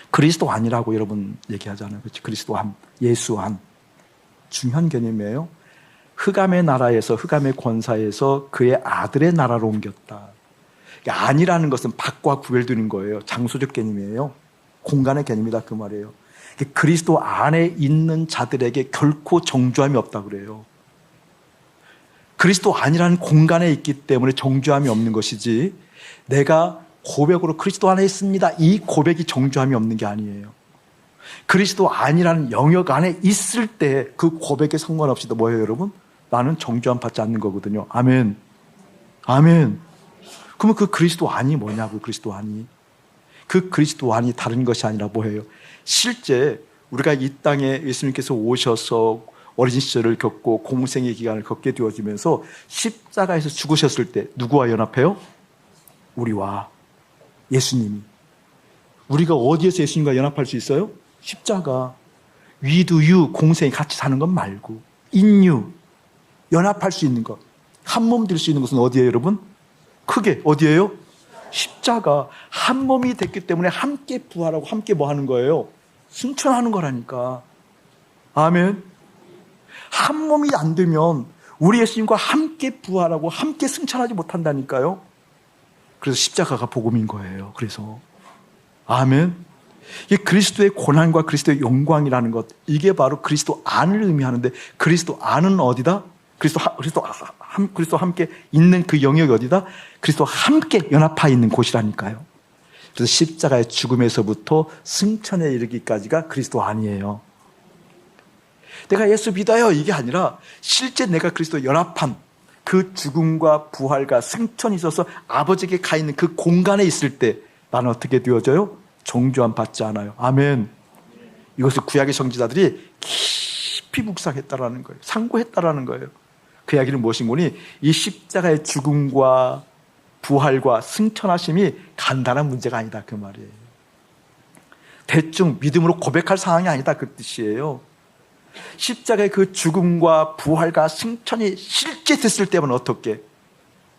그리스도 안이라고 여러분 얘기하잖아요. 그렇죠? 그리스도 안, 예수 안. 중요한 개념이에요. 흑암의 나라에서, 흑암의 권사에서 그의 아들의 나라로 옮겼다. 안이라는 것은 밖과 구별되는 거예요. 장소적 개념이에요. 공간의 개념이다 그 말이에요. 그리스도 안에 있는 자들에게 결코 정죄함이 없다 그래요. 그리스도 안이라는 공간에 있기 때문에 정죄함이 없는 것이지, 내가 고백으로 그리스도 안에 있습니다, 이 고백이 정죄함이 없는 게 아니에요. 그리스도 안이라는 영역 안에 있을 때 그 고백에 상관없이 뭐예요, 여러분? 나는 정죄함 받지 않는 거거든요. 아멘. 아멘. 그러면 그 그리스도 안이 뭐냐고, 그리스도 안이. 그 그리스도 안이 다른 것이 아니라 뭐예요? 실제 우리가 이 땅에 예수님께서 오셔서 어린 시절을 겪고 공생의 기간을 겪게 되어지면서 십자가에서 죽으셨을 때 누구와 연합해요? 우리와 예수님이. 우리가 어디에서 예수님과 연합할 수 있어요? 십자가. 위두유 공생이 같이 사는 것 말고 인유 연합할 수 있는 것, 한 몸 될 수 있는 것은 어디예요, 여러분? 크게 어디예요? 십자가. 한 몸이 됐기 때문에 함께 부활하고 함께 뭐 하는 거예요? 승천하는 거라니까. 아멘. 한 몸이 안 되면 우리 예수님과 함께 부활하고 함께 승천하지 못한다니까요. 그래서 십자가가 복음인 거예요. 그래서 아멘. 이 그리스도의 고난과 그리스도의 영광이라는 것, 이게 바로 그리스도 안을 의미하는데, 그리스도 안은 어디다? 그리스도 함께 있는 그 영역이 어디다? 그리스도 함께 연합하여 있는 곳이라니까요. 그래서 십자가의 죽음에서부터 승천에 이르기까지가 그리스도 안이에요. 내가 예수 믿어요 이게 아니라, 실제 내가 그리스도 연합한 그 죽음과 부활과 승천이 있어서 아버지에게 가 있는 그 공간에 있을 때 나는 어떻게 되어져요? 정죄함 받지 않아요. 아멘. 이것을 구약의 선지자들이 깊이 묵상했다라는 거예요. 상고했다라는 거예요. 그 이야기는 무엇인 거니? 이 십자가의 죽음과 부활과 승천하심이 간단한 문제가 아니다 그 말이에요. 대충 믿음으로 고백할 상황이 아니다 그 뜻이에요. 십자가의 그 죽음과 부활과 승천이 실제 됐을 때면 어떻게?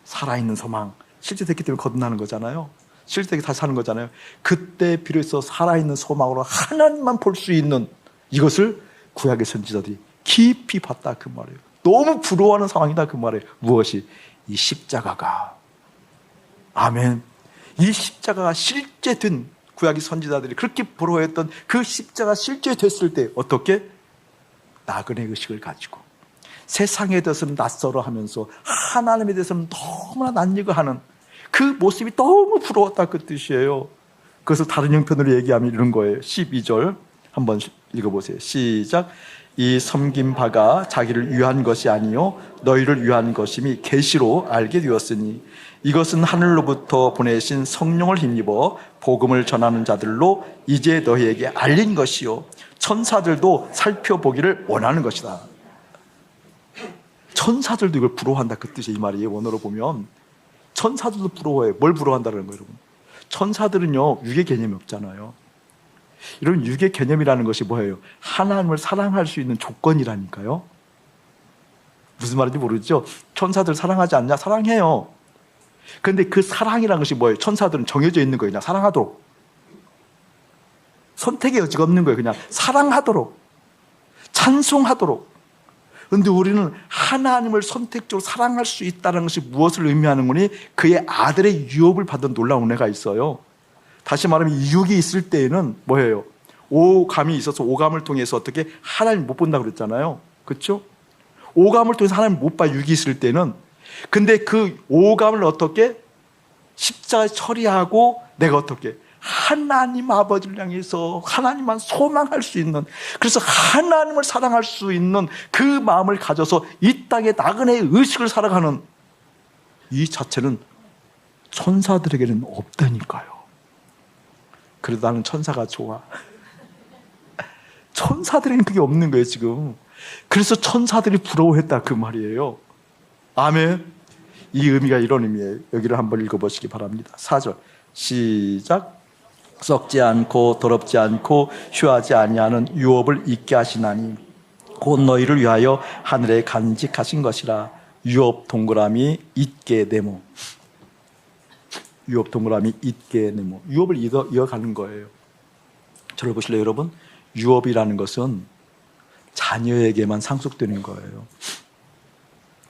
살아있는 소망. 실제 됐기 때문에 거듭나는 거잖아요. 실제 되게 다시 사는 거잖아요. 그때 비로소 살아있는 소망으로 하나님만 볼 수 있는 이것을 구약의 선지자들이 깊이 봤다 그 말이에요. 너무 부러워하는 상황이다 그 말이에요. 무엇이? 이 십자가가. 아멘. 이 십자가가 실제 된, 구약의 선지자들이 그렇게 부러워했던 그 십자가 실제 됐을 때 어떻게? 나그네 의식을 가지고 세상에 대해서는 낯설어 하면서 하나님에 대해서는 너무나 낯익어하는 그 모습이 너무 부러웠다 그 뜻이에요. 그래서 다른 형편으로 얘기하면 이런 거예요. 12절 한번 읽어보세요. 시작. 이 섬긴 바가 자기를 위한 것이 아니요 너희를 위한 것임이 계시로 알게 되었으니 이것은 하늘로부터 보내신 성령을 힘입어 복음을 전하는 자들로 이제 너희에게 알린 것이요 천사들도 살펴보기를 원하는 것이다. 천사들도 이걸 부러워한다 그 뜻이에요. 이 말이에요. 원어로 보면 천사들도 부러워해요. 뭘 부러워한다는 거예요, 여러분? 천사들은요, 육의 개념이 없잖아요. 이런 육의 개념이라는 것이 뭐예요? 하나님을 사랑할 수 있는 조건이라니까요. 무슨 말인지 모르죠? 천사들 사랑하지 않냐? 사랑해요. 그런데 그 사랑이라는 것이 뭐예요? 천사들은 정해져 있는 거예요. 그냥 사랑하도록. 선택의 여지가 없는 거예요. 그냥 사랑하도록. 찬송하도록. 그런데 우리는 하나님을 선택적으로 사랑할 수 있다는 것이 무엇을 의미하는 거니? 그의 아들의 유업을 받은 놀라운 은혜가 있어요. 다시 말하면 육이 있을 때에는 뭐예요? 오감이 있어서 오감을 통해서 어떻게 하나님 못 본다고 그랬잖아요. 그렇죠? 오감을 통해서 하나님 못 봐, 육이 있을 때는. 근데 그 오감을 어떻게 십자가에 처리하고 내가 어떻게 하나님 아버지를 향해서 하나님만 소망할 수 있는, 그래서 하나님을 사랑할 수 있는 그 마음을 가져서 이 땅에 나그네의 의식을 살아가는 이 자체는 천사들에게는 없다니까요. 그래도 나는 천사가 좋아. 천사들에게는 그게 없는 거예요, 지금. 그래서 천사들이 부러워했다, 그 말이에요. 아멘. 이 의미가 이런 의미예요. 여기를 한번 읽어보시기 바랍니다. 4절 시작. 썩지 않고 더럽지 않고 휴하지 아니하는 유업을 잊게 하시나니 곧 너희를 위하여 하늘에 간직하신 것이라. 유업 동그라미 잊게 네모. 유업 동그라미 잊게 네모. 유업을 이어가는 거예요. 저를 보실래요, 여러분? 유업이라는 것은 자녀에게만 상속되는 거예요.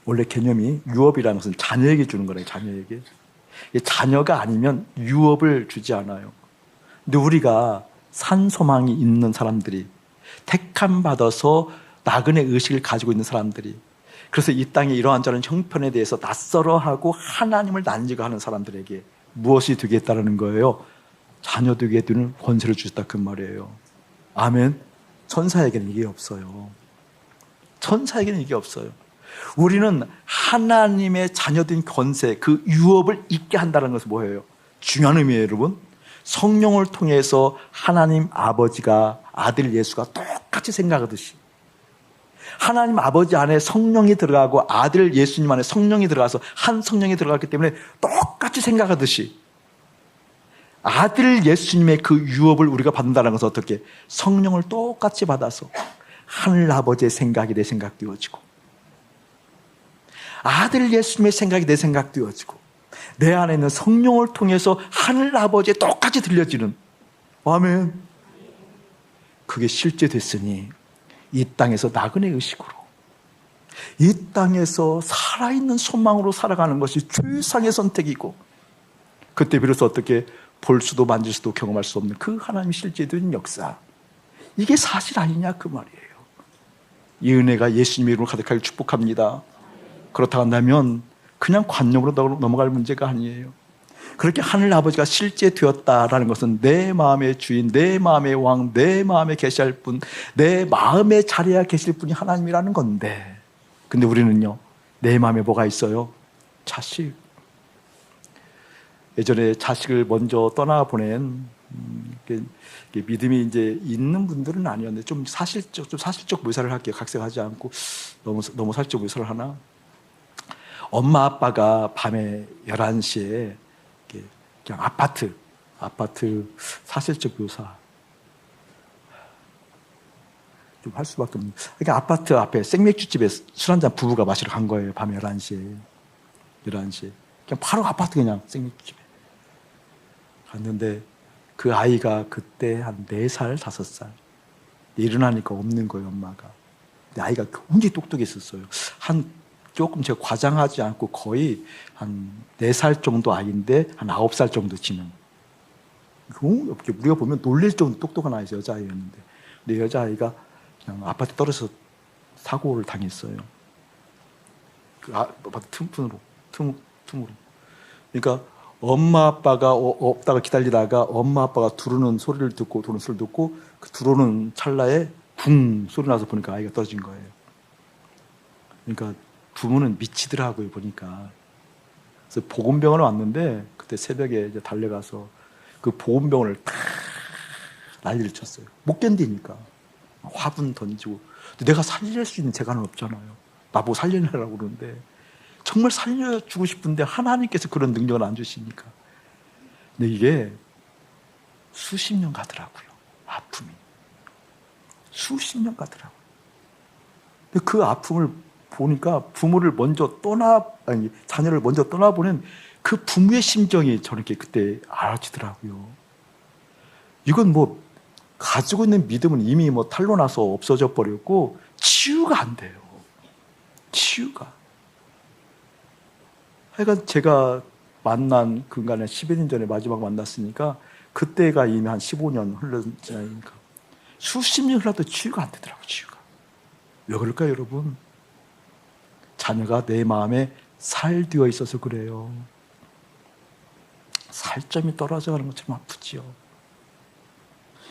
원래 개념이 유업이라는 것은 자녀에게 주는 거래요. 자녀에게. 자녀가 아니면 유업을 주지 않아요. 근데 우리가 산소망이 있는 사람들이, 택함 받아서 나그네 의식을 가지고 있는 사람들이, 그래서 이 땅에 이러한 저런 형편에 대해서 낯설어하고 하나님을 난지하는 사람들에게 무엇이 되겠다는 거예요? 자녀 되게 되는 권세를 주셨다, 그 말이에요. 아멘. 천사에게는 이게 없어요. 천사에게는 이게 없어요. 우리는 하나님의 자녀된 권세, 그 유업을 잊게 한다는 것은 뭐예요? 중요한 의미예요, 여러분. 성령을 통해서 하나님 아버지가 아들 예수가 똑같이 생각하듯이, 하나님 아버지 안에 성령이 들어가고 아들 예수님 안에 성령이 들어가서 한 성령이 들어갔기 때문에 똑같이 생각하듯이 아들 예수님의 그 유업을 우리가 받는다는 것은 어떻게? 성령을 똑같이 받아서 하늘 아버지의 생각이 내 생각 되어지고, 아들 예수님의 생각이 내 생각 되어지고, 내 안에 있는 성령을 통해서 하늘 아버지에 똑같이 들려지는, 아멘. 그게 실제 됐으니 이 땅에서 나그네 의식으로, 이 땅에서 살아있는 소망으로 살아가는 것이 최상의 선택이고, 그때 비로소 어떻게 볼 수도 만질 수도 경험할 수 없는 그 하나님이 실제 된 역사, 이게 사실 아니냐, 그 말이에요. 이 은혜가 예수님의 이름으로 가득하게 축복합니다. 그렇다고 한다면 그냥 관념으로 넘어갈 문제가 아니에요. 그렇게 하늘 아버지가 실제 되었다라는 것은 내 마음의 주인, 내 마음의 왕, 내 마음에 계실 분, 내 마음의 자리에 계실 분이 하나님이라는 건데, 근데 우리는요, 내 마음에 뭐가 있어요? 자식. 예전에 자식을 먼저 떠나보낸 믿음이 이제 있는 분들은 아니었는데, 좀 사실적 묘사를 할게요. 각색하지 않고. 너무 사실적 묘사를 하나? 엄마 아빠가 밤에 11시에 그냥 아파트 사실적 묘사 좀 할 수밖에 없는. 그러니까 아파트 앞에 생맥주집에 술 한잔 부부가 마시러 간 거예요. 밤 11시에. 그냥 바로 아파트 그냥 생맥주집에 갔는데, 그 아이가 그때 한 4살, 5살. 일어나니까 없는 거예요, 엄마가. 근데 아이가 굉장히 똑똑했었어요. 조금 제가 과장하지 않고 거의 한 4살 정도 아이인데 한 9살 정도 지는, 우리가 보면 놀릴 정도 똑똑한 아이죠. 여자아이였는데. 근데 여자아이가 그냥 아파트 떨어져서 사고를 당했어요. 그 아파트 틈으로. 그러니까 엄마 아빠가 없다가 기다리다가 엄마 아빠가 두르는 소리를 듣고, 그 들어오는 찰나에 붕 소리 나서 보니까 아이가 떨어진 거예요. 그러니까 부모는 미치더라고요, 보니까. 그래서 보건병원에 왔는데, 그때 새벽에 이제 달려가서 그 보건병원을 탁 난리를 쳤어요. 못 견디니까. 화분 던지고. 근데 내가 살릴 수 있는 재간은 없잖아요. 나보고 살리려고 그러는데. 정말 살려주고 싶은데 하나님께서 그런 능력을 안 주시니까. 근데 이게 수십 년 가더라고요. 아픔이. 수십 년 가더라고요. 근데 그 아픔을 보니까 자녀를 먼저 떠나보낸 그 부모의 심정이 저렇게 그때 알아지더라고요. 이건 뭐 가지고 있는 믿음은 이미 뭐 탈로 나서 없어져 버렸고 치유가 안 돼요. 치유가. 하여간 제가 만난 그간에 12년 전에 마지막 만났으니까 그때가 이미 한 15년 흘렀으니까 수십 년 흘러도 치유가 안 되더라고요. 치유가. 왜 그럴까요, 여러분? 자녀가 내 마음에 살되어 있어서 그래요. 살점이 떨어져가는 것처럼 아프지요.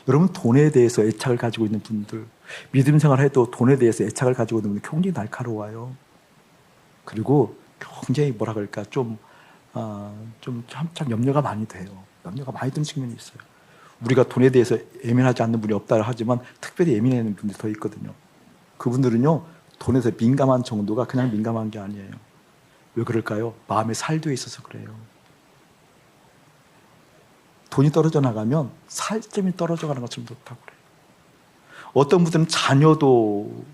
여러분, 돈에 대해서 애착을 가지고 있는 분들, 믿음 생활해도 돈에 대해서 애착을 가지고 있는 분들 굉장히 날카로워요. 그리고 굉장히 뭐라 그럴까 좀 참 염려가 많이 돼요. 염려가 많이 드는 측면이 있어요. 우리가 돈에 대해서 예민하지 않는 분이 없다 하지만 특별히 예민해하는 분들이 더 있거든요. 그분들은요, 돈에 대해서 민감한 정도가 그냥 민감한 게 아니에요. 왜 그럴까요? 마음에 살되어 있어서 그래요. 돈이 떨어져 나가면 살점이 떨어져 가는 것처럼 좋다고 그래요. 어떤 분들은 자녀도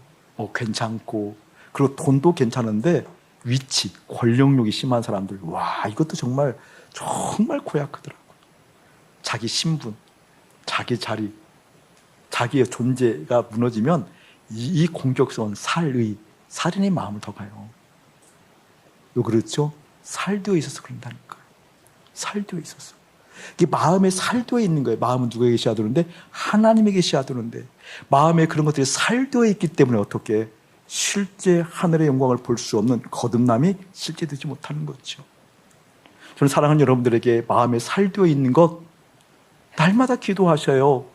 괜찮고 그리고 돈도 괜찮은데 위치, 권력욕이 심한 사람들, 와, 이것도 정말 고약하더라고요. 자기 신분, 자기 자리, 자기의 존재가 무너지면 이 공격스러운 살인의 마음을 더 가요. 왜 그렇죠? 살되어 있어서 그런다니까요. 살되어 있어서. 이게 마음에 살되어 있는 거예요. 마음은 누구에게 계시하도는데 하나님에게 계시하도는데 마음에 그런 것들이 살되어 있기 때문에 어떻게 실제 하늘의 영광을 볼 수 없는 거듭남이 실제되지 못하는 거죠. 저는 사랑하는 여러분들에게 마음에 살되어 있는 것 날마다 기도하셔요.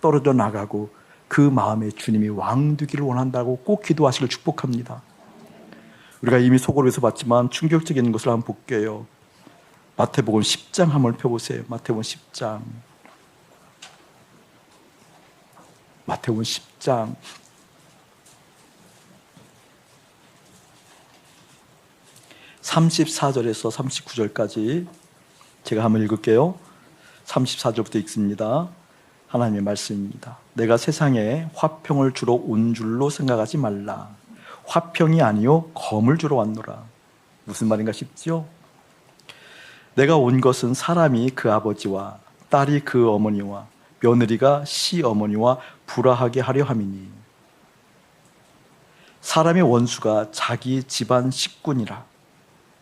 떨어져 나가고 그 마음에 주님이 왕되기를 원한다고 꼭 기도하시길 축복합니다. 우리가 이미 소고로에서 봤지만 충격적인 것을 한번 볼게요. 마태복음 10장 한번 펴보세요. 마태복음 10장. 마태복음 10장. 34절에서 39절까지 제가 한번 읽을게요. 34절부터 읽습니다. 하나님의 말씀입니다. 내가 세상에 화평을 주러 온 줄로 생각하지 말라. 화평이 아니요 검을 주러 왔노라. 무슨 말인가 싶지요? 내가 온 것은 사람이 그 아버지와 딸이 그 어머니와 며느리가 시어머니와 불화하게 하려 함이니 사람의 원수가 자기 집안 식구니라.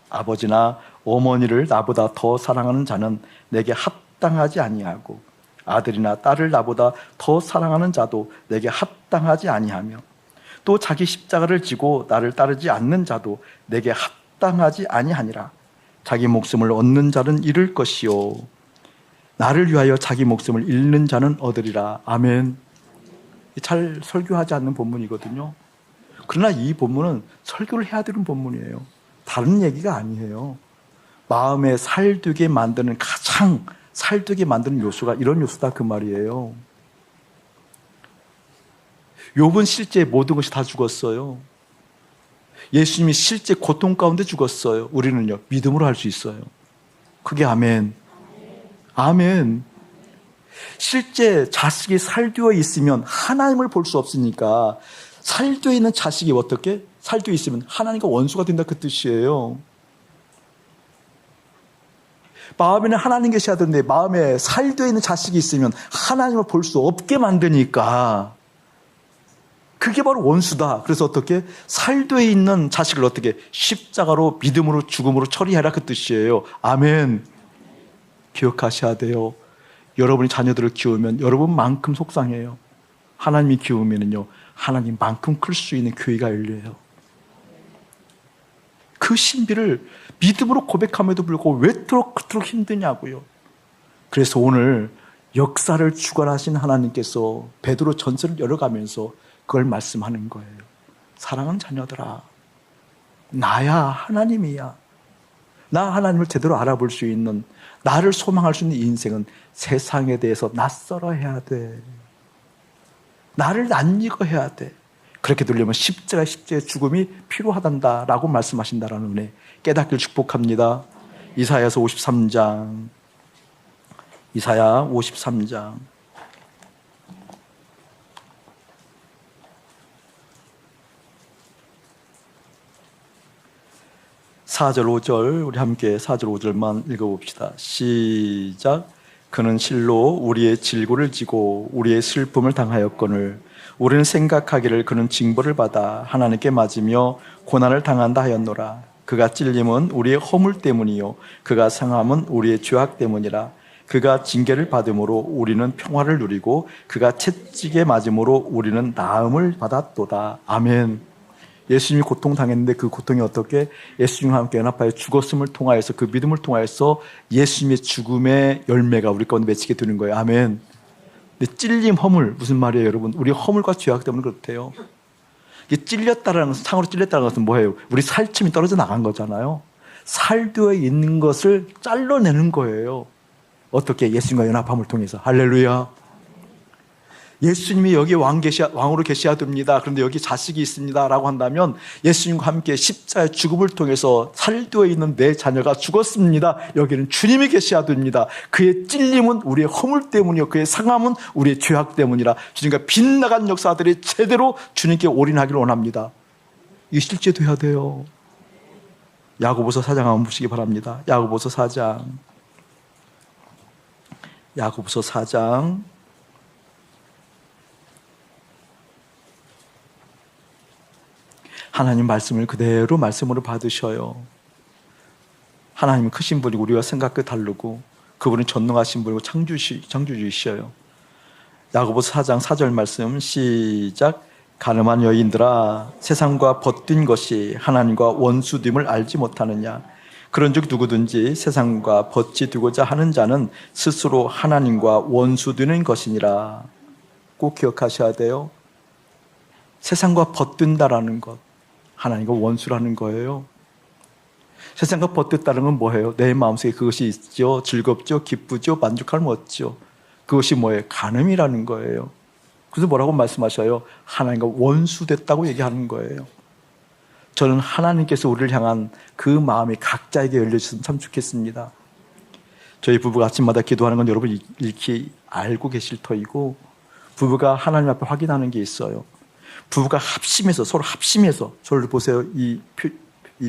아버지나 어머니를 나보다 더 사랑하는 자는 내게 합당하지 아니하고 아들이나 딸을 나보다 더 사랑하는 자도 내게 합당하지 아니하며 또 자기 십자가를 지고 나를 따르지 않는 자도 내게 합당하지 아니하니라. 자기 목숨을 얻는 자는 잃을 것이요 나를 위하여 자기 목숨을 잃는 자는 얻으리라. 아멘. 잘 설교하지 않는 본문이거든요. 그러나 이 본문은 설교를 해야 되는 본문이에요. 다른 얘기가 아니에요. 마음에 살되게 만드는 가장 살되게 만드는 요소가 이런 요소다 그 말이에요. 욥은 실제 모든 것이 다 죽었어요. 예수님이 실제 고통 가운데 죽었어요. 우리는요 믿음으로 할 수 있어요. 그게 아멘. 아멘. 실제 자식이 살되어 있으면 하나님을 볼 수 없으니까 살되어 있는 자식이 어떻게? 살되어 있으면 하나님과 원수가 된다 그 뜻이에요. 마음에는 하나님 계셔야되는데 마음에 살되어 있는 자식이 있으면 하나님을 볼 수 없게 만드니까 그게 바로 원수다. 그래서 어떻게? 살되어 있는 자식을 어떻게? 십자가로 믿음으로 죽음으로 처리해라 그 뜻이에요. 아멘. 기억하셔야 돼요. 여러분이 자녀들을 키우면 여러분만큼 속상해요. 하나님이 키우면은요 하나님만큼 클 수 있는 교회가 열려요. 그 신비를 믿음으로 고백함에도 불구하고 왜 그토록 힘드냐고요. 그래서 오늘 역사를 주관하신 하나님께서 베드로 전서를 열어가면서 그걸 말씀하는 거예요. 사랑하는 자녀들아, 나야 하나님이야. 나 하나님을 제대로 알아볼 수 있는, 나를 소망할 수 있는 인생은 세상에 대해서 낯설어 해야 돼. 나를 낯익어 해야 돼. 그렇게 되려면 십자가의 죽음이 필요하단다라고 말씀하신다라는 은혜 깨닫기를 축복합니다. 이사야서 53장, 이사야 53장 4절 5절 우리 함께 4절 5절만 읽어봅시다. 시작. 그는 실로 우리의 질고를 지고 우리의 슬픔을 당하였거늘 우리는 생각하기를 그는 징벌을 받아 하나님께 맞으며 고난을 당한다 하였노라. 그가 찔림은 우리의 허물 때문이요 그가 상함은 우리의 죄악 때문이라. 그가 징계를 받음으로 우리는 평화를 누리고 그가 채찍에 맞음으로 우리는 나음을 받았도다. 아멘. 예수님이 고통당했는데 그 고통이 어떻게 예수님과 함께 연합하여 죽었음을 통하여서 그 믿음을 통하여서 예수님의 죽음의 열매가 우리 가운데 맺히게 되는 거예요. 아멘. 근데 찔림, 허물 무슨 말이에요 여러분? 우리 허물과 죄악 때문에 그렇대요. 이게 찔렸다라는 것은, 상으로 찔렸다는 것은 뭐예요? 우리 살침이 떨어져 나간 거잖아요. 살되어 있는 것을 잘라내는 거예요. 어떻게? 예수님과 연합함을 통해서. 할렐루야. 예수님이 여기 왕으로 계셔야 됩니다. 그런데 여기 자식이 있습니다. 라고 한다면 예수님과 함께 십자가의 죽음을 통해서 살되어 있는 내 자녀가 죽었습니다. 여기는 주님이 계셔야 됩니다. 그의 찔림은 우리의 허물 때문이요 그의 상함은 우리의 죄악 때문이라. 주님과 빗나간 역사들이 제대로 주님께 올인하기를 원합니다. 이게 실제 돼야 돼요. 야고보서 4장 한번 보시기 바랍니다. 야고보서 4장 야고보서 4장 하나님 말씀을 그대로 말씀으로 받으셔요. 하나님은 크신 분이고 우리와 생각도 다르고 그분은 전능하신 분이고 창조주이셔요. 야고보서 4장 4절 말씀 시작. 가늠한 여인들아 세상과 벗된 것이 하나님과 원수됨을 알지 못하느냐. 그런즉 누구든지 세상과 벗지되고자 하는 자는 스스로 하나님과 원수되는 것이니라. 꼭 기억하셔야 돼요. 세상과 벗된다라는 것 하나님과 원수라는 거예요. 세상과 벗됐다는 건 뭐예요? 내 마음속에 그것이 있죠. 즐겁죠. 기쁘죠. 만족함을 얻죠. 그것이 뭐예요? 간음이라는 거예요. 그래서 뭐라고 말씀하셔요? 하나님과 원수됐다고 얘기하는 거예요. 저는 하나님께서 우리를 향한 그 마음이 각자에게 열려주셨으면 참 좋겠습니다. 저희 부부가 아침마다 기도하는 건 여러분 이렇게 알고 계실 터이고 부부가 하나님 앞에 확인하는 게 있어요. 부부가 합심해서 서로를 보세요. 이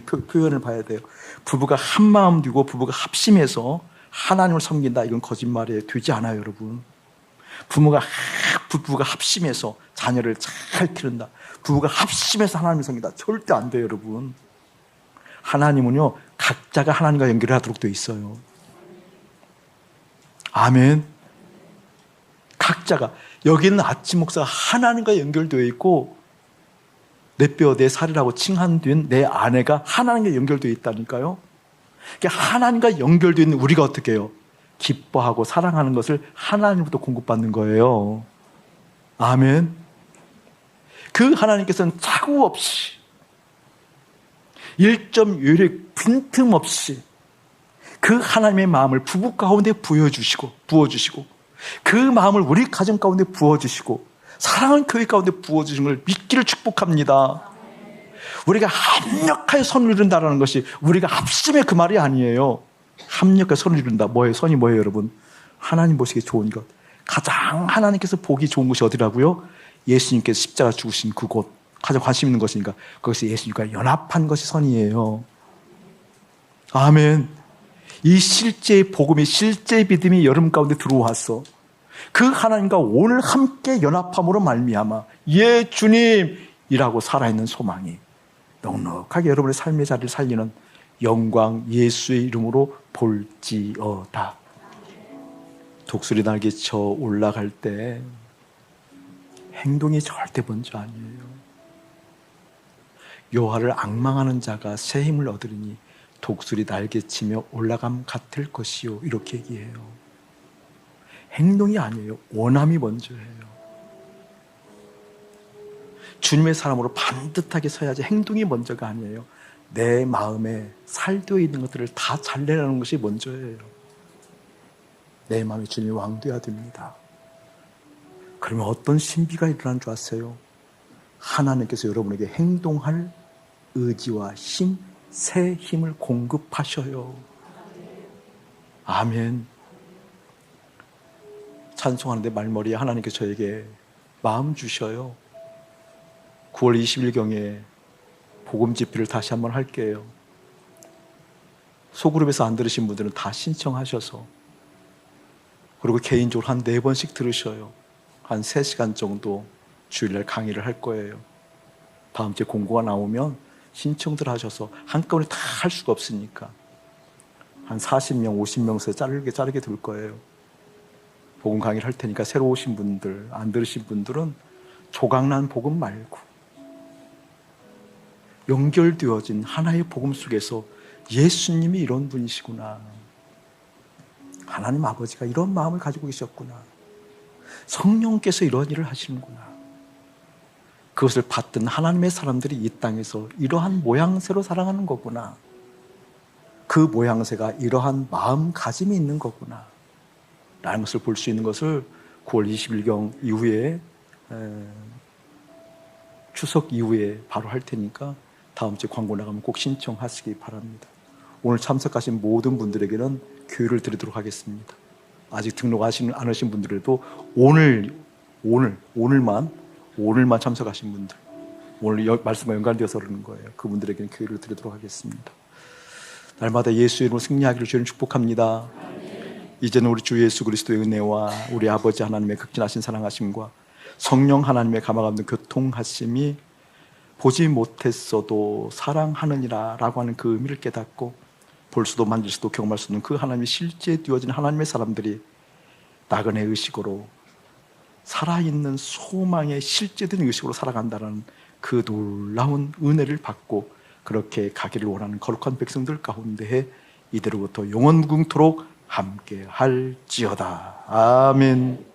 표현을 봐야 돼요. 부부가 한 마음 두고 부부가 합심해서 하나님을 섬긴다. 이건 거짓말이에요. 되지 않아요, 여러분. 부부가 합심해서 자녀를 잘 기른다. 부부가 합심해서 하나님을 섬긴다. 절대 안 돼요, 여러분. 하나님은요, 각자가 하나님과 연결하도록 되어 있어요. 아멘. 각자가. 여기는 아침 목사가 하나님과 연결되어 있고 내 뼈, 내 살이라고 칭한된 내 아내가 하나님과 연결되어 있다니까요. 그러니까 하나님과 연결되어 있는 우리가 어떻게 해요? 기뻐하고 사랑하는 것을 하나님부터 공급받는 거예요. 아멘. 그 하나님께서는 착오 없이 1.1획 빈틈없이 그 하나님의 마음을 부부 가운데 부어주시고 그 마음을 우리 가정 가운데 부어주시고 사랑하는 교회 가운데 부어주신 걸 믿기를 축복합니다. 우리가 합력하여 선을 이룬다는 것이 우리가 합심의 그 말이 아니에요. 합력하여 선을 이룬다. 뭐예요? 선이 뭐예요, 여러분? 하나님 보시기에 좋은 것. 가장 하나님께서 보기 좋은 것이 어디라고요? 예수님께서 십자가 죽으신 그곳. 가장 관심 있는 것이니까 거기서 예수님과 연합한 것이 선이에요. 아멘. 이 실제의 복음이 실제의 믿음이 여러분 가운데 들어왔어. 그 하나님과 오늘 함께 연합함으로 말미암아 예 주님이라고 살아있는 소망이 넉넉하게 여러분의 삶의 자리를 살리는 영광 예수의 이름으로 볼지어다. 독수리 날개쳐 올라갈 때 행동이 절대 먼저 아니에요. 여호와를 앙망하는 자가 새 힘을 얻으리니 독수리 날개치며 올라감 같을 것이요. 이렇게 얘기해요. 행동이 아니에요. 원함이 먼저예요. 주님의 사람으로 반듯하게 서야지 행동이 먼저가 아니에요. 내 마음에 살되어 있는 것들을 다 잘 내려놓는 것이 먼저예요. 내 마음에 주님이 왕되어야 됩니다. 그러면 어떤 신비가 일어난 줄 아세요? 하나님께서 여러분에게 행동할 의지와 힘, 새 힘을 공급하셔요. 아멘. 찬송하는데 말머리에 하나님께서 저에게 마음 주셔요. 9월 20일경에 복음 집회를 다시 한번 할게요. 소그룹에서 안 들으신 분들은 다 신청하셔서, 그리고 개인적으로 한 4번씩 들으셔요. 한 3시간 정도 주일날 강의를 할 거예요. 다음 주에 공고가 나오면 신청들 하셔서 한꺼번에 다 할 수가 없으니까 한 40명, 50명에서 자르게 들 거예요. 복음 강의를 할 테니까 새로 오신 분들, 안 들으신 분들은 조각난 복음 말고 연결되어진 하나의 복음 속에서 예수님이 이런 분이시구나, 하나님 아버지가 이런 마음을 가지고 계셨구나, 성령께서 이런 일을 하시는구나, 그것을 받든 하나님의 사람들이 이 땅에서 이러한 모양새로 살아가는 거구나, 그 모양새가 이러한 마음가짐이 있는 거구나 라는 것을 볼 수 있는 것을 9월 20일경 이후에, 추석 이후에 바로 할 테니까 다음 주에 광고 나가면 꼭 신청하시기 바랍니다. 오늘 참석하신 모든 분들에게는 교회를 드리도록 하겠습니다. 아직 등록하지 않으신 분들에도 오늘만 참석하신 분들, 오늘 말씀과 연관되어서 그러는 거예요. 그분들에게는 교회를 드리도록 하겠습니다. 날마다 예수의 이름으로 승리하기를 주님 축복합니다. 이제는 우리 주 예수 그리스도의 은혜와 우리 아버지 하나님의 극진하신 사랑하심과 성령 하나님의 감화감동 교통하심이 보지 못했어도 사랑하느니라 라고 하는 그 의미를 깨닫고 볼 수도 만질 수도 경험할 수 없는 그 하나님이 실제 되어진 하나님의 사람들이 나그네 의식으로 살아있는 소망의 실제된 의식으로 살아간다는 그 놀라운 은혜를 받고 그렇게 가기를 원하는 거룩한 백성들 가운데에 이대로부터 영원 무궁토록 함께 할지어다. 아멘.